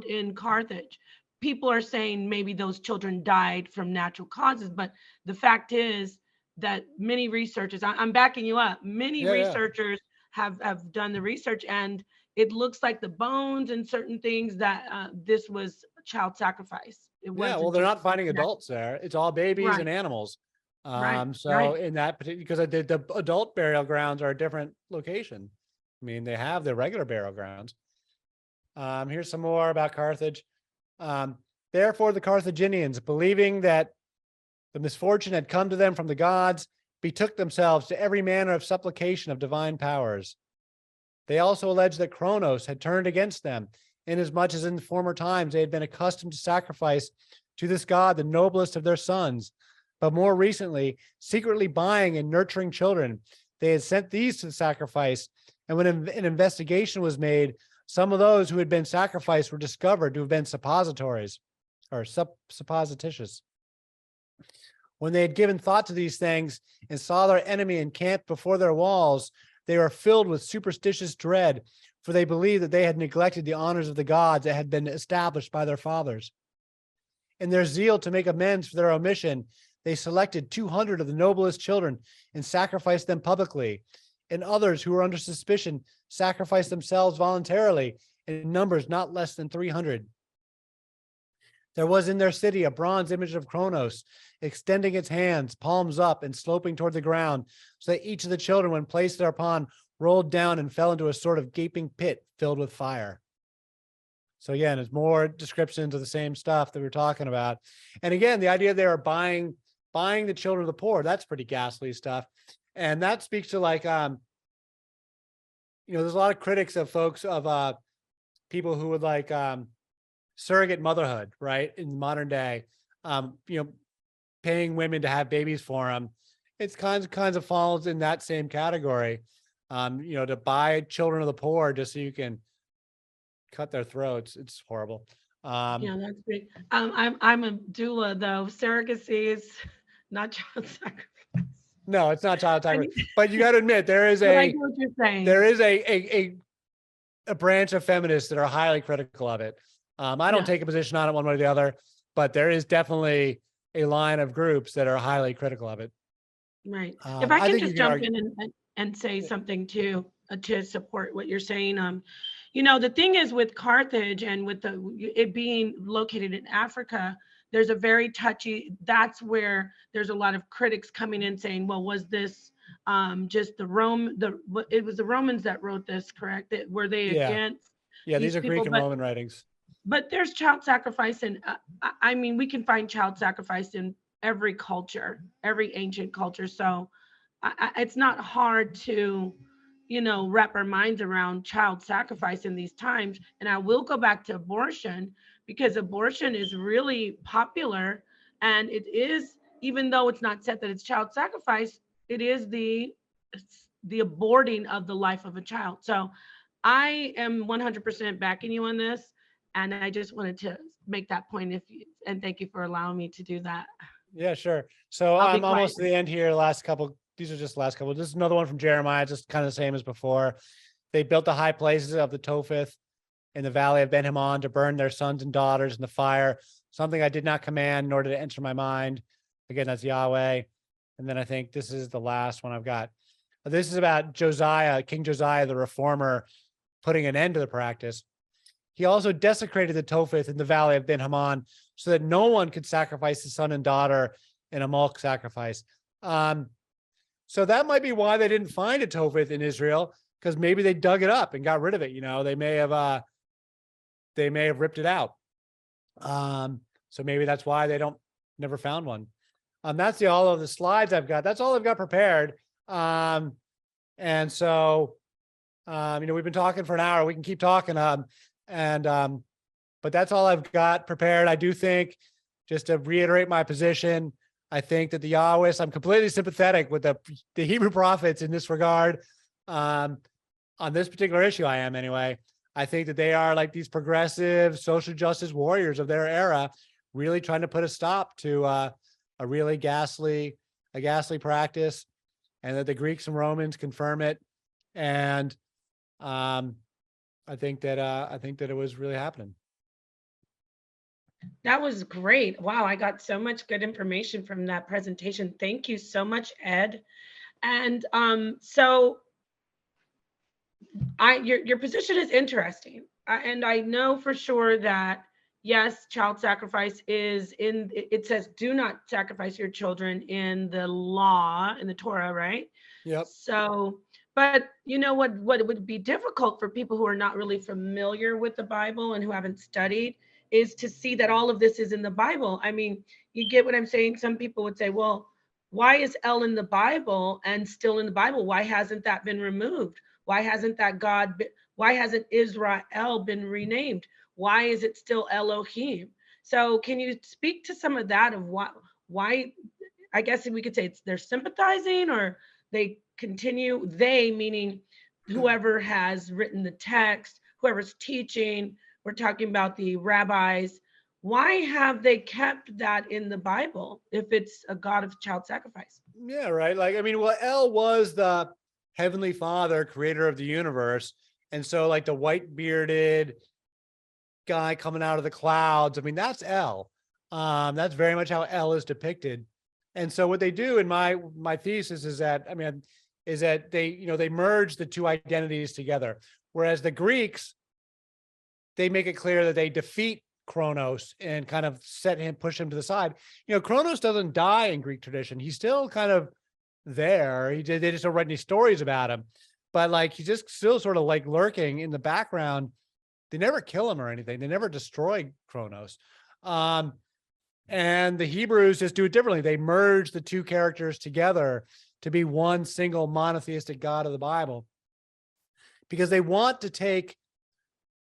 in Carthage. People are saying maybe those children died from natural causes, but the fact is that many researchers, I'm backing you up, researchers have done the research, and it looks like the bones and certain things that this was child sacrifice. Well, they're not finding adults there. It's all babies and animals. In that particular, because the adult burial grounds are a different location. I mean, they have their regular burial grounds. Here's some more about Carthage. Therefore, the Carthaginians, believing that the misfortune had come to them from the gods, betook themselves to every manner of supplication of divine powers. They also alleged that Kronos had turned against them, inasmuch as in former times they had been accustomed to sacrifice to this god the noblest of their sons. But more recently, secretly buying and nurturing children, they had sent these to the sacrifice. And when an investigation was made, some of those who had been sacrificed were discovered to have been supposititious. When they had given thought to these things and saw their enemy encamped before their walls, they were filled with superstitious dread, for they believed that they had neglected the honors of the gods that had been established by their fathers. In their zeal to make amends for their omission, they selected 200 of the noblest children and sacrificed them publicly, and others who were under suspicion sacrificed themselves voluntarily in numbers not less than 300. There was in their city a bronze image of Kronos, extending its hands, palms up and sloping toward the ground, so that each of the children, when placed thereupon, rolled down and fell into a sort of gaping pit filled with fire. So again, it's more descriptions of the same stuff that we were talking about. And again, the idea they were buying the children of the poor, that's pretty ghastly stuff. And that speaks to like, there's a lot of critics of folks of people who would like surrogate motherhood, right? In modern day, paying women to have babies for them. It's kinds of falls in that same category. To buy children of the poor just so you can cut their throats. It's horrible. Yeah, that's great. I'm a doula though. Surrogacy is not child sacrifice. No, it's not child I sacrifice. mean, But you got to admit, there is but I get what you're saying. there is a branch of feminists that are highly critical of it. I don't take a position on it one way or the other, but there is definitely a line of groups that are highly critical of it. Right. If I I can think just you can jump in and say something too, to support what you're saying. The thing is with Carthage and with it being located in Africa, there's a very touchy, that's where there's a lot of critics coming in saying, well, was this just it was the Romans that wrote this, correct? Were they against these are people? Greek and Roman writings. But there's child sacrifice, and we can find child sacrifice in every culture, every ancient culture. So it's not hard to, wrap our minds around child sacrifice in these times. And I will go back to abortion, because abortion is really popular, and it is, even though it's not said that it's child sacrifice, it is the aborting of the life of a child. So I am 100% backing you on this. And I just wanted to make that point, and thank you for allowing me to do that. Yeah, sure. So I'm almost to the end here. These are just the last couple. This is another one from Jeremiah, just kind of the same as before. They built the high places of the Topheth in the valley of Ben Hinnom to burn their sons and daughters in the fire, something I did not command, nor did it enter my mind. Again, that's Yahweh. And then I think this is the last one I've got. This is about Josiah, King Josiah, the reformer, putting an end to the practice. He also desecrated the Topheth in the valley of Ben Hinnom so that no one could sacrifice his son and daughter in a Molech sacrifice. So that might be why they didn't find a Topheth in Israel, because maybe they dug it up and got rid of it. They may have ripped it out. So maybe that's why they never found one. That's all of the slides I've got. That's all I've got prepared. And so, we've been talking for an hour. We can keep talking. But that's all I've got prepared. I do think, just to reiterate my position, I think that the Yahwist, I'm completely sympathetic with the Hebrew prophets in this regard. On this particular issue, I am anyway. I think that they are like these progressive social justice warriors of their era, really trying to put a stop to a really ghastly practice, and that the Greeks and Romans confirm it. And I think that it was really happening. That was great. Wow, I got so much good information from that presentation. Thank you so much, Ed. And so your position is interesting. And I know for sure that, yes, child sacrifice is it says do not sacrifice your children in the law, in the Torah, right? Yep. So, but what it would be difficult for people who are not really familiar with the Bible and who haven't studied is to see that all of this is in the Bible. I mean, you get what I'm saying? Some people would say, well, why is El in the Bible and still in the Bible? Why hasn't that been removed? Why hasn't why hasn't Israel been renamed? Why is it still Elohim? So can you speak to some of that, of why, I guess we could say they're sympathizing, or they continue, they meaning whoever has written the text, whoever's teaching, we're talking about the rabbis. Why have they kept that in the Bible if it's a God of child sacrifice? Yeah, right. El was the Heavenly Father, creator of the universe. And so like the white bearded guy coming out of the clouds, that's El. That's very much how El is depicted. And so what they do in my thesis is that, they merge the two identities together. Whereas the Greeks, they make it clear that they defeat Kronos and kind of push him to the side. Kronos doesn't die in Greek tradition. He's still kind of there. They just don't write any stories about him, but like he's just still sort of like lurking in the background. They never kill him or anything. They never destroy Kronos. And the Hebrews just do it differently. They merge the two characters together to be one single monotheistic God of the Bible, because they want to take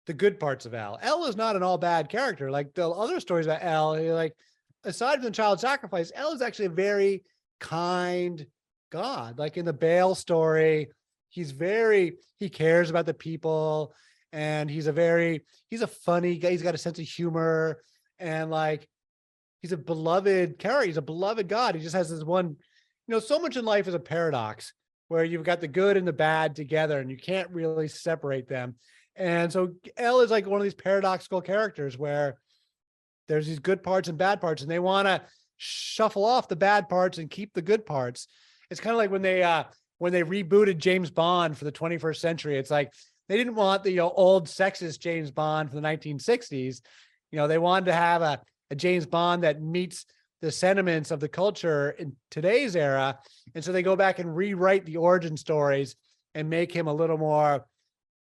the good parts of El. El is not an all bad character. Like the other stories about El, like aside from the child sacrifice, El is actually a very kind God. Like in the Baal story, he cares about the people, and he's a funny guy. He's got a sense of humor, and like he's a beloved character. He's a beloved God. He just has this one, so much in life is a paradox where you've got the good and the bad together and you can't really separate them. And so El is like one of these paradoxical characters where there's these good parts and bad parts, and they want to shuffle off the bad parts and keep the good parts. It's kind of like when they rebooted James Bond for the 21st century. It's like they didn't want the old sexist James Bond from the 1960s. They wanted to have a James Bond that meets the sentiments of the culture in today's era. And so they go back and rewrite the origin stories and make him a little more,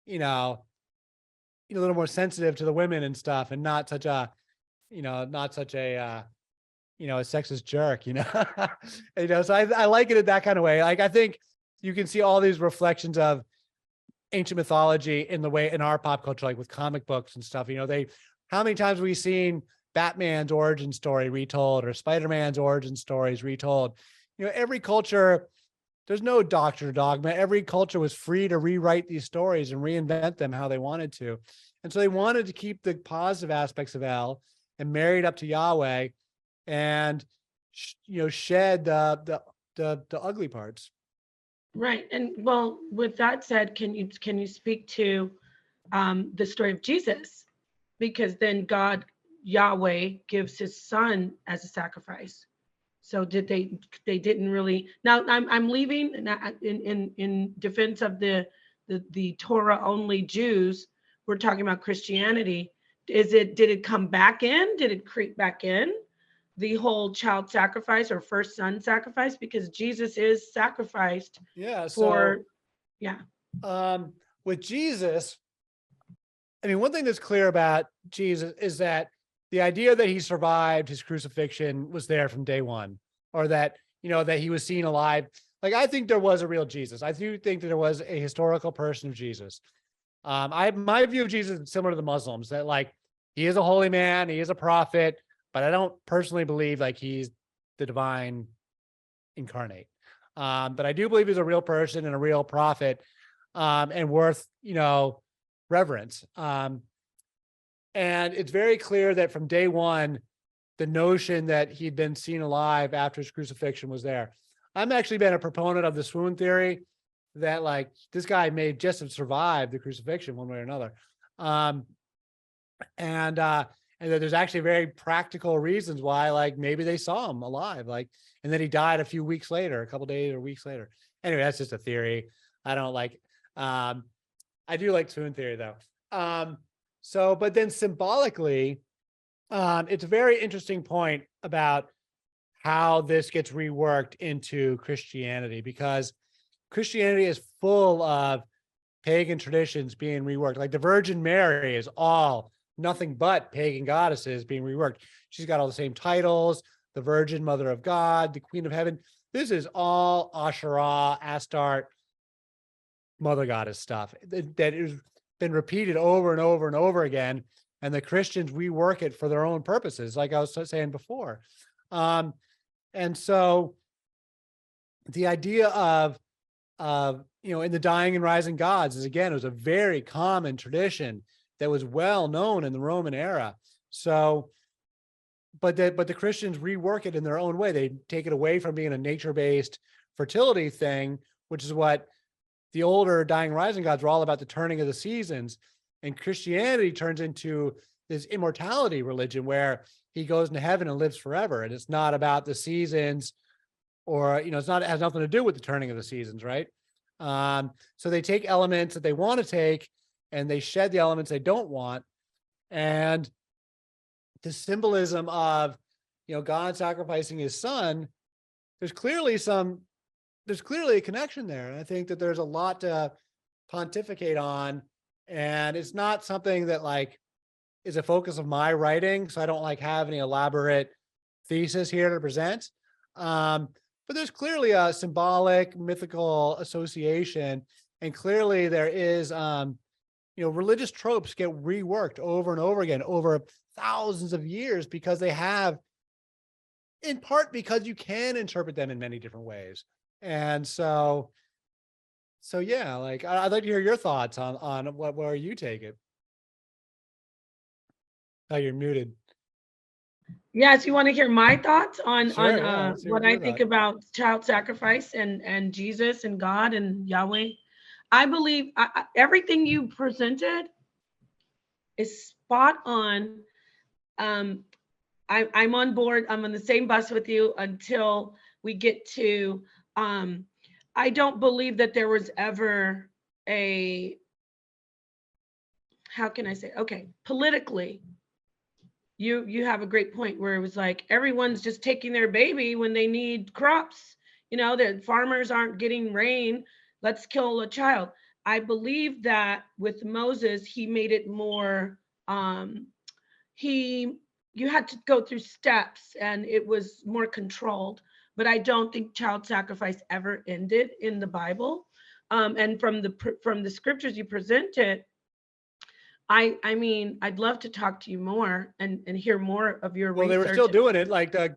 a little more sensitive to the women and stuff, and not such a sexist jerk, so I like it in that kind of way. Like, I think you can see all these reflections of ancient mythology in our pop culture, like with comic books and stuff. How many times have we seen Batman's origin story retold, or Spider-Man's origin stories retold? Every culture, there's no doctrine or dogma. Every culture was free to rewrite these stories and reinvent them how they wanted to. And so they wanted to keep the positive aspects of El and marry it up to Yahweh, and shed the ugly parts. Right. And well, with that said, can you speak to the story of Jesus? Because then Yahweh gives his son as a sacrifice. So they didn't really. Now I'm leaving in defense of the Torah only Jews. We're talking about Christianity. Did it come back in? Did it creep back in? The whole child sacrifice or first son sacrifice, because Jesus is sacrificed. Yeah. With Jesus, I mean, one thing that's clear about Jesus is that the idea that he survived his crucifixion was there from day one, or that, that he was seen alive. Like, I think there was a real Jesus. I do think that there was a historical person of Jesus. My view of Jesus is similar to the Muslims, that like, he is a holy man, he is a prophet, but I don't personally believe like he's the divine incarnate. But I do believe he's a real person and a real prophet, and worth, reverence. And it's very clear that from day one, the notion that he'd been seen alive after his crucifixion was there. I'm actually been a proponent of the swoon theory, that like this guy may just have survived the crucifixion one way or another. And that there's actually very practical reasons why, like maybe they saw him alive, like, and then he died a few weeks later, a couple days or weeks later. Anyway, that's just a theory. I don't like, I do like swoon theory though. But then symbolically, it's a very interesting point about how this gets reworked into Christianity, because Christianity is full of pagan traditions being reworked. Like the Virgin Mary is all nothing but pagan goddesses being reworked. She's got all the same titles: the Virgin Mother of God, the Queen of Heaven. This is all Asherah, Astarte, Mother Goddess stuff that has been repeated over and over and over again. And the Christians rework it for their own purposes, like I was saying before. And so the idea of in the dying and rising gods is, again, it was a very common tradition that was well known in the Roman era. So, but the Christians rework it in their own way. They take it away from being a nature-based fertility thing, which is what the older dying and rising gods were all about, the turning of the seasons. And Christianity turns into this immortality religion where he goes into heaven and lives forever. And it's not about the seasons, or, it has nothing to do with the turning of the seasons, right? So they take elements that they want to take and they shed the elements they don't want. And the symbolism of, God sacrificing his son, there's clearly a connection there. And I think that there's a lot to pontificate on, and it's not something that like is a focus of my writing. So I don't like have any elaborate thesis here to present. But there's clearly a symbolic, mythical association. And clearly there is, religious tropes get reworked over and over again over thousands of years because they have, in part because you can interpret them in many different ways. And so yeah, like I'd like to hear your thoughts on where you take it. Oh, you're muted. Yes, you want to hear my thoughts on Sure, yeah, what I think about child sacrifice and Jesus and God and Yahweh? I believe everything you presented is spot on. I'm on board. I'm on the same bus with you until we get to. I don't believe that there was ever a. How can I say? Okay, politically, you have a great point where it was like everyone's just taking their baby when they need crops. The farmers aren't getting rain. Let's kill a child. I believe that with Moses, he made it more. You had to go through steps, and it was more controlled. But I don't think child sacrifice ever ended in the Bible. And from the scriptures you presented, I mean, I'd love to talk to you more and hear more of your research. Well, they were still doing it. Like the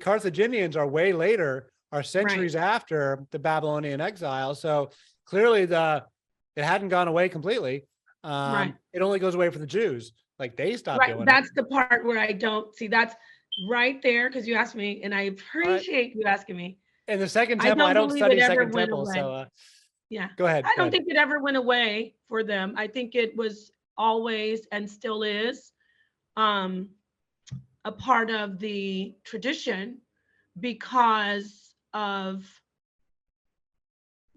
Carthaginians are way later, are centuries after the Babylonian exile. So clearly it hadn't gone away completely. It only goes away for the Jews. Like they stopped doing it. That's the part where I don't see. That's right there, because you asked me, and I appreciate you asking me. And the Second Temple, I don't study Second Temple, so yeah. Go ahead. I don't think it ever went away for them. I think it was always and still is a part of the tradition because of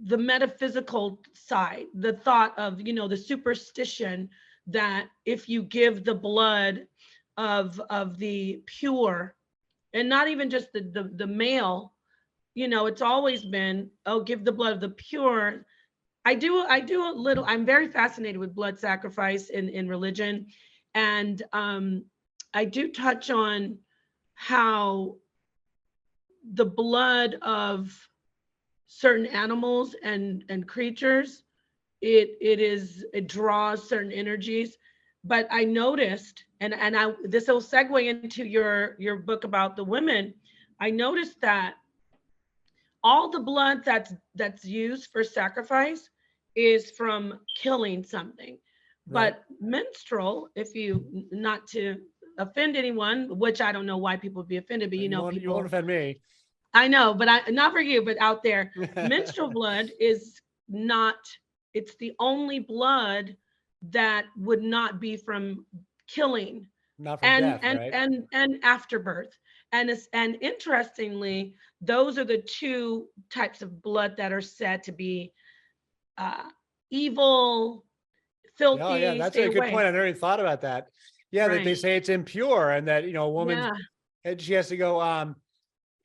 the metaphysical side, the thought of, the superstition that if you give the blood of the pure, and not even just the male, it's always been, oh, give the blood of the pure. I do a little, I'm very fascinated with blood sacrifice in religion. And I do touch on how the blood of certain animals and creatures, it draws certain energies. But I noticed, and this will segue into your book about the women. I noticed that all the blood that's used for sacrifice is from killing something. Right. But menstrual, if you, not to offend anyone, which I don't know why people would be offended, but people, you won't offend me. I know, but not for you, but out there, menstrual blood is not, it's the only blood that would not be from killing. Not from death, right? And afterbirth. And interestingly, those are the two types of blood that are said to be evil, filthy. Oh yeah, that's a good point. I never even thought about that. Yeah, right. That they say it's impure, and that a woman, she has to go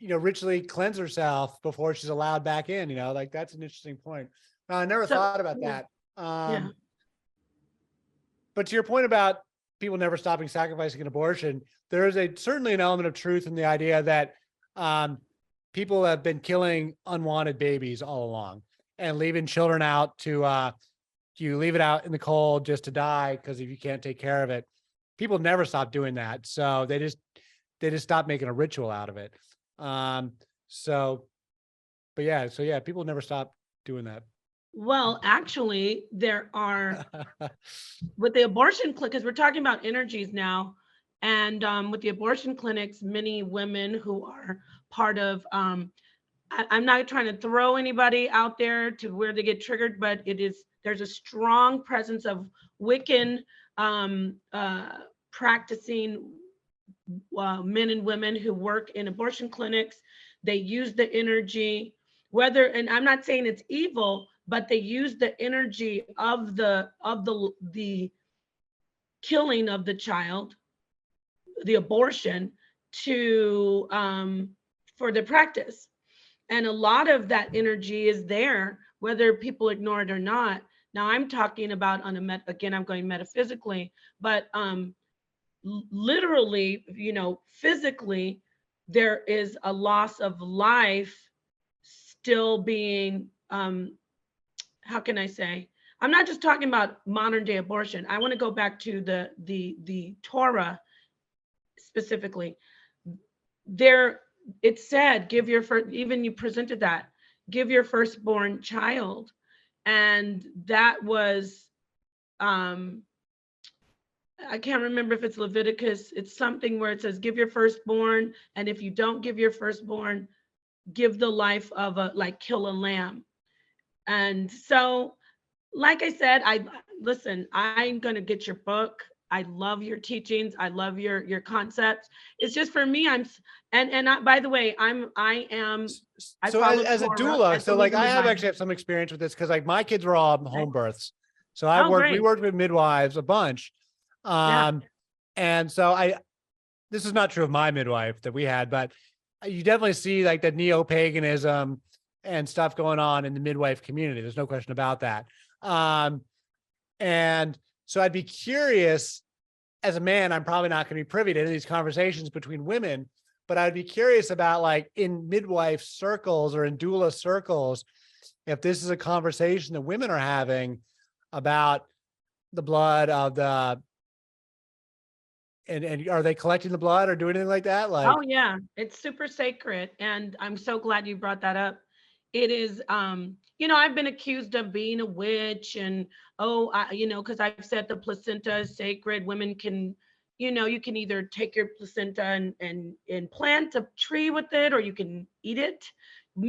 ritually cleanse herself before she's allowed back in. Like that's an interesting point. I never thought about that. But to your point about people never stopping sacrificing an abortion, there is certainly an element of truth in the idea that people have been killing unwanted babies all along and leaving children out to you leave it out in the cold just to die because if you can't take care of it. People never stop doing that. So they just stop making a ritual out of it. People never stop doing that. Well, actually, there are with the abortion clinic, because we're talking about energies now, and with the abortion clinics, many women who are part of, I'm not trying to throw anybody out there to where they get triggered, but there's a strong presence of Wiccan practicing men and women who work in abortion clinics. They use the energy, and I'm not saying it's evil, but they use the energy of the killing of the child the abortion to for the practice. And a lot of that energy is there, whether people ignore it or not. Now I'm talking about on a again, I'm going metaphysically, but literally, physically, there is a loss of life still being, how can I say? I'm not just talking about modern day abortion. I want to go back to the Torah specifically. There, it said, give your first, even you presented that, give your firstborn child. And that was, I can't remember if it's Leviticus, it's something where it says, give your firstborn. And if you don't give your firstborn, give the life of like kill a lamb. And so, like I said, listen, I'm going to get your book. I love your teachings. I love your concepts. It's just for me, by the way, I So as a Torah, doula, as so a like I have legally actually have some experience with this because like my kids were all home births. So Oh, we great. worked with midwives a bunch. Yeah. And so this is not true of my midwife that we had, but you definitely see like the neo-paganism and stuff going on in the midwife community. There's no question about that. And so I'd be curious, as a man, I'm probably not going to be privy to any of these conversations between women, but I'd be curious about like in midwife circles or in doula circles, if this is a conversation that women are having about the blood of the, and are they collecting the blood or doing anything like that? Like, Oh yeah, it's super sacred, and I'm so glad you brought that up. It is, I've been accused of being a witch, and because I've said the placenta is sacred. Women can, you can either take your placenta and plant a tree with it, or you can eat it.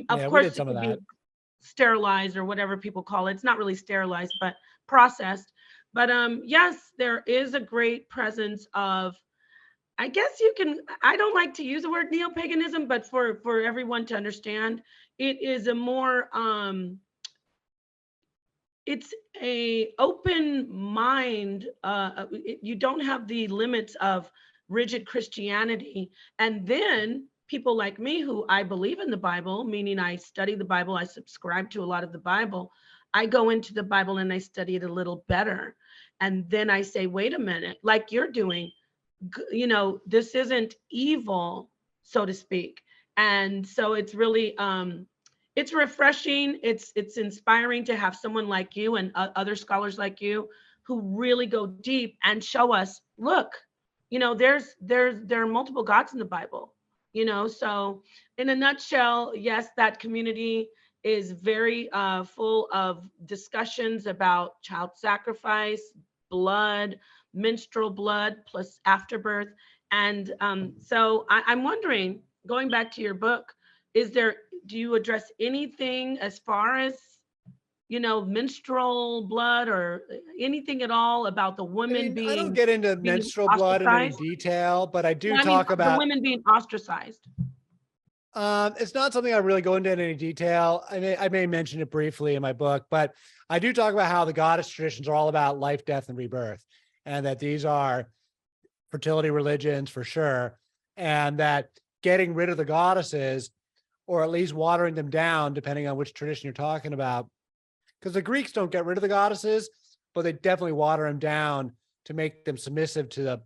Of yeah, we course, did it some of could be that. sterilized or whatever people call it. It's not really sterilized, but processed. But yes, there is a great presence of, I guess you can, I don't like to use the word neo-paganism, but for everyone to understand, it is a more it's a open mind. You don't have the limits of rigid Christianity. And then people like me, who I believe in the Bible, meaning I study the Bible, I subscribe to a lot of the Bible. I go into the Bible and I study it a little better. And then I say, wait a minute, like you're doing, this isn't evil, so to speak. And so it's really, it's refreshing. It's inspiring to have someone like you and other scholars like you who really go deep and show us, look, there are multiple gods in the Bible. So in a nutshell, yes, that community is very full of discussions about child sacrifice, blood, menstrual blood plus afterbirth. And so I'm wondering, going back to your book, do you address anything as far as, menstrual blood or anything at all about the I women mean, I don't being get into menstrual blood in any ostracized? detail, but I do No, I mean, talk the about, women being ostracized. it's not something I really go into in any detail. I may mention it briefly in my book, but I do talk about how the goddess traditions are all about life, death, and rebirth, and that these are fertility religions for sure, and that getting rid of the goddesses, or at least watering them down, depending on which tradition you're talking about, because the Greeks don't get rid of the goddesses, but they definitely water them down to make them submissive to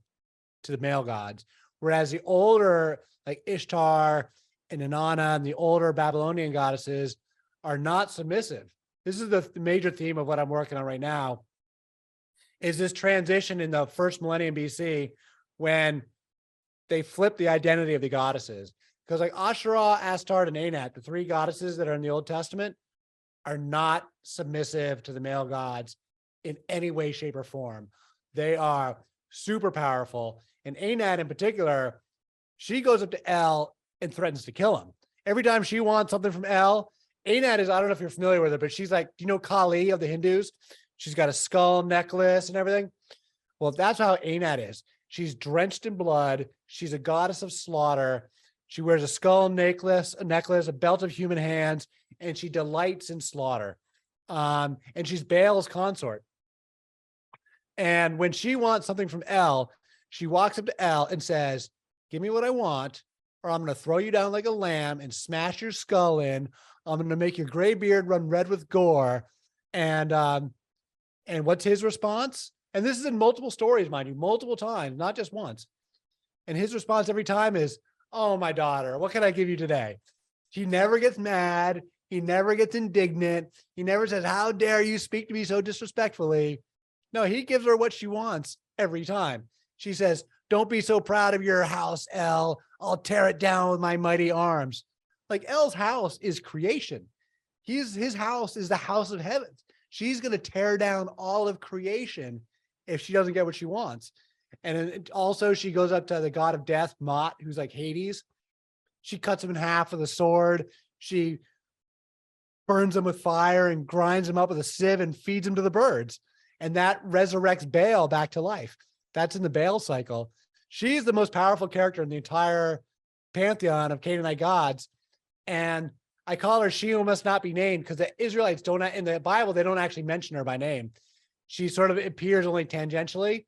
the male gods. Whereas the older, like Ishtar and Inanna and the older Babylonian goddesses are not submissive. This is the major theme of what I'm working on right now, is this transition in the first millennium BC when they flip the identity of the goddesses. Because like Asherah, Astarte, and Anat, the three goddesses that are in the Old Testament, are not submissive to the male gods in any way, shape, or form. They are super powerful. And Anat in particular, she goes up to El and threatens to kill him. Every time she wants something from El, Anat is, I don't know if you're familiar with her, but she's like, do you know Kali of the Hindus? She's got a skull necklace and everything. Well, that's how Anat is. She's drenched in blood. She's a goddess of slaughter. She wears a skull necklace, a belt of human hands, and she delights in slaughter. And she's Baal's consort. And when she wants something from El, She walks up to El and says, give me what I want, or I'm going to throw you down like a lamb and smash your skull in. I'm going to make your gray beard run red with gore. And what's his response? And this is in multiple stories, mind you, multiple times, not just once. And his response every time is, oh, my daughter, what can I give you today? He never gets mad. He never gets indignant. He never says, how dare you speak to me so disrespectfully? No, he gives her what she wants every time. She says, don't be so proud of your house, El. I'll tear it down with my mighty arms. Like El's house is creation. His house is the house of heaven. She's going to tear down all of creation if she doesn't get what she wants. And also she goes up to the god of death, Mot, who's like Hades. She cuts him in half with a sword. She burns him with fire and grinds him up with a sieve and feeds him to the birds. And that resurrects Baal back to life. That's in the Baal cycle. She's the most powerful character in the entire pantheon of Canaanite gods. And I call her she who must not be named because the Israelites don't, in the Bible, they don't actually mention her by name. She sort of appears only tangentially,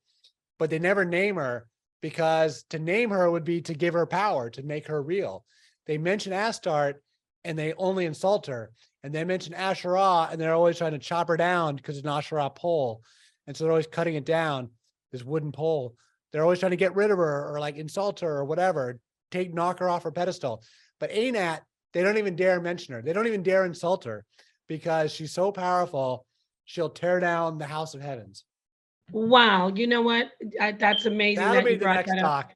but they never name her because to name her would be to give her power, to make her real. They mention Astarte and they only insult her. And they mention Asherah and they're always trying to chop her down because it's an Asherah pole. And so they're always cutting it down, this wooden pole. They're always trying to get rid of her or like insult her or whatever, knock her off her pedestal. But Anat, they don't even dare mention her. They don't even dare insult her because she's so powerful. She'll tear down the house of heavens. Wow. You know what? That's amazing. That'll that be you the brought next that up. talk.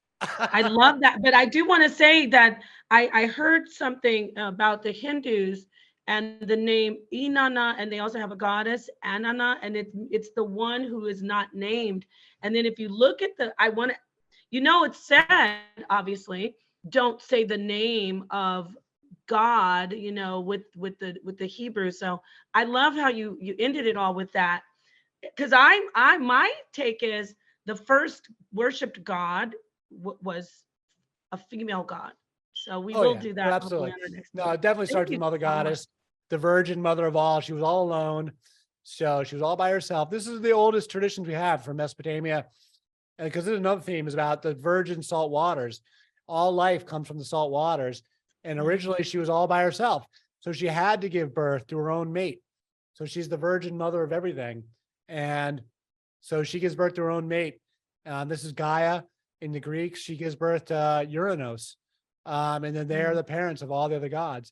I love that. But I do want to say that I heard something about the Hindus and the name Inanna, and they also have a goddess, Anana, and it's the one who is not named. And then if you look at it's said, obviously, don't say the name of God, with the Hebrew. So I love how you ended it all with that. Because my take is the first worshipped God was a female god. So we will do that. Absolutely. On our next No, it definitely starts with Mother Goddess, the Virgin Mother of all. She was all alone. So she was all by herself. This is the oldest traditions we have from Mesopotamia. And because there's another theme is about the virgin salt waters. All life comes from the salt waters. And originally she was all by herself. So she had to give birth to her own mate. So she's the virgin mother of everything. And so she gives birth to her own mate. This is Gaia in the Greeks. She gives birth to Uranos. And then they're the parents of all the other gods.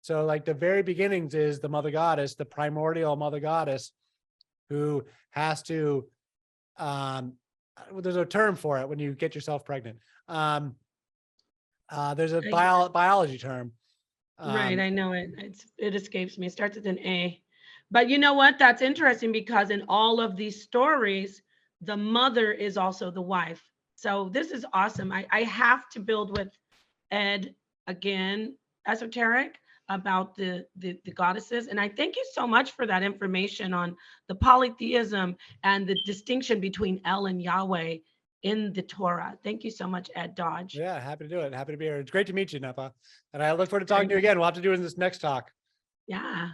So like the very beginnings is the Mother Goddess, the primordial Mother Goddess, who has to, there's a term for it when you get yourself pregnant. There's a biology term. Right, I know it. It escapes me. It starts with an A. But you know what? That's interesting because in all of these stories, the mother is also the wife. So this is awesome. I have to build with Ed again, esoteric, about the goddesses. And I thank you so much for that information on the polytheism and the distinction between El and Yahweh in the Torah. Thank you so much, Ed Dodge. Yeah, happy to do it. Happy to be here. It's great to meet you, Nepa. And I look forward to talking to you again. We'll have to do it in this next talk. Yeah.